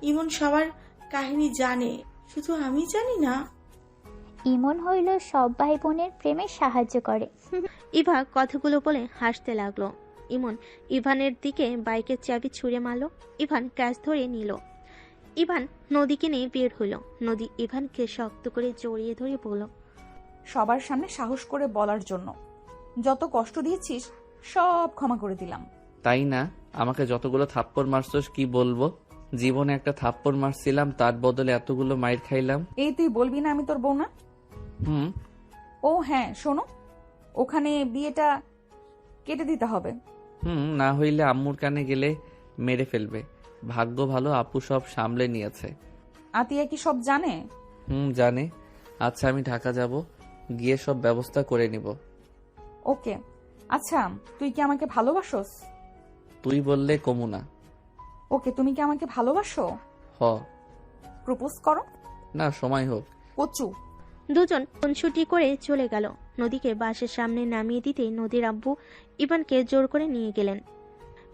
ইমন সবার কাহিনী জানে, শুধু আমি জানি না। ইমন হইল সব ভাই বোনের প্রেমে সাহায্য করে। ইভা কথাগুলো বলে হাসতে লাগলো। ইমন ইভানের দিকে বাইকের চাবি ছুঁড়ে মারল। ইভান ক্যাশ ধরে নিল। ইভান নদীকে নিয়ে বের হলো। নদী ইভানকে শক্ত করে জড়িয়ে ধরে বলল, সবার সামনে সাহস করে বলার জন্য, যত কষ্ট দিয়েছিস সব ক্ষমা করে দিলাম। তাই না? আমাকে যতগুলো থাপ্পড় মারছস কি বলবো? জীবনে একটা থাপ্পড় মারছিলাম, তার বদলে এতগুলো মাইর খাইলাম। এই তুই বলবি না আমি তোর বউ না? হুম। ও হ্যাঁ, শোনো, ওখানে বিয়েটা কেটে দিতে হবে। না হইলে আম্মুর কানে গেলে মেরে ফেলবে। ভাগ্য ভালো আপু সব সামলে নিয়েছে। আতিয়া কি সব জানে? জানে। আচ্ছা, আমি ঢাকা যাব, গিয়ে সব ব্যবস্থা করে নিব। ওকে। আচ্ছা, তুই কি আমাকে ভালোবাসোস? তুই বললে কমু না। ওকে, তুমি কি আমাকে ভালোবাসো? হ। প্রপোজ করো। না, সময় হোক। কচু। দুজন খুনসুটি করে চলে গেল। নদীকে বাসের সামনে নামিয়ে দিতে নদীর আব্বু ইভানকে জোর করে নিয়ে গেলেন।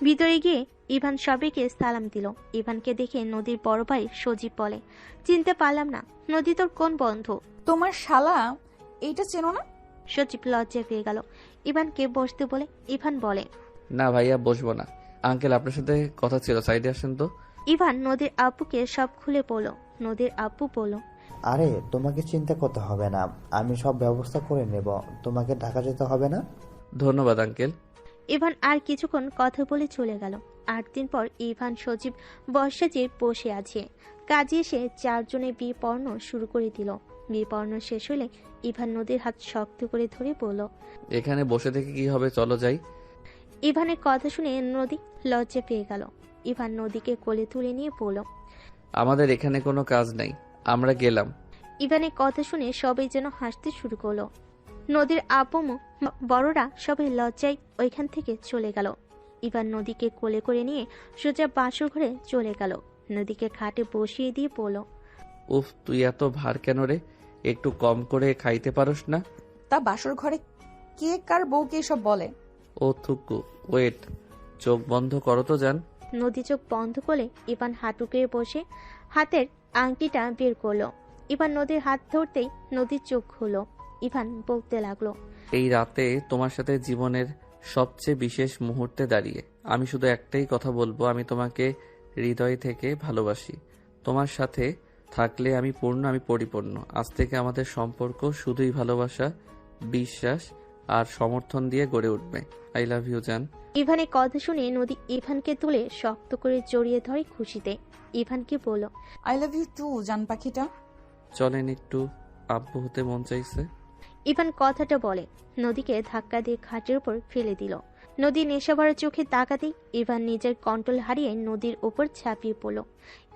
ভিতরে গিয়ে ইভান সবাইকে সালাম দিল। ইভানকে দেখে নদীর বড় ভাই সজীব বলে, চিনতে পারলাম না, নদী তোর কোন বন্ধু? তোমার শালা, এইটা চেনো না? সজীব লজ্জায় পেয়ে গেল। ইভানকে বসতে বলে ইভান বলে, না ভাইয়া, বসবো না। আঙ্কেল, আপনার সাথে কথা ছিল, সাইডে আসেন তো। ইভান নদীর আব্বুকে সব খুলে বলল। নদীর আব্বু বলল, আরে তোমাকে চিন্তা করতে হবে না, আমি সব ব্যবস্থা করে নেব, তোমাকে ঢাকা যেতে হবে না। ধন্যবাদ আঙ্কেল। ইভান আর কিছুক্ষণ কথা বলে চলে গেল। 8 দিন পর ইভান সজীব বর্ষাজে বসে আছে। কাজে এসে 4 জনে বিয়ে পড়ানো শুরু করে দিল। বিয়ে পড়ানো শেষ হলে ইভান নদীর হাত শক্ত করে ধরে বলল, এখানে বসে থেকে কি হবে, চলো যাই। ইভানের কথা শুনে নদী লজ্জা পেয়ে গেল। ইভান নদীকে কোলে তুলে নিয়ে বলল, আমাদের এখানে কোনো কাজ নাই, আমরা গেলাম। ইভানের কথা শুনে সবাই যেন হাসতে শুরু করলো। নদীর আব্বু বড়রা সবাই লজ্জায় ওইখান থেকে চলে গেল। ইভান নদীকে কোলে করে নিয়ে সোজা বাসর ঘরে চলে গেল। নদীকে খাটে বসিয়ে দিয়ে বলল, উফ, তুই এত ভার কেন রে? একটু কম করে খাইতে পারোস না? তা বাসর ঘরে কে কার বউকে এসব বলে? ও থুকু, ওয়েট, চোখ বন্ধ করো তো যান। নদী চোখ বন্ধ করে ইভান হাঁটু পেয়ে বসে হাতের আংটিটা বের করলো। ইভান নদীর হাত ধরতেই নদীর চোখ হলো। ইভান বলতে লাগলো, এই রাতে তোমার সাথে জীবনের সবচেয়ে বিশেষ মুহূর্তে দাঁড়িয়ে আমি শুধু একটাই কথা বলবো, আমি তোমাকে হৃদয় থেকে ভালোবাসি। তোমার সাথে থাকলে আমি পূর্ণ, আমি পরিপূর্ণ। আজ থেকে আমাদের সম্পর্ক শুধুই ভালোবাসা, বিশ্বাস আর সমর্থন দিয়ে গড়ে উঠবে। আই লাভ ইউ জান। ইভানের কথা শুনে নদী ইভানকে তুলে শক্ত করে জড়িয়ে ধরে খুশিতে। ইভানকে বলল, আই লাভ ইউ টু জান পাখিটা। চলেন, একটু আব্বু হতে মন চাইছে। ইভান কথাটা বলে নদীকে ধাক্কা দিয়ে খাটের উপর ফেলে দিল। নদী নেশাভরা চোখে তাকাতেই ইভান নিজের কন্ট্রোল হারিয়ে নদীর উপর ঝাঁপিয়ে পড়ল।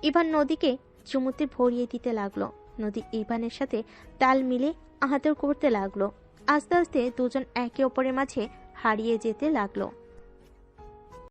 ইভান নদীকে চুমুতে ভরিয়ে দিতে লাগলো। নদী ইভানের সাথে তাল মিলে আদর করতে লাগলো। আস্তে আস্তে দুজন একে অপরের মাঝে হারিয়ে যেতে লাগলো।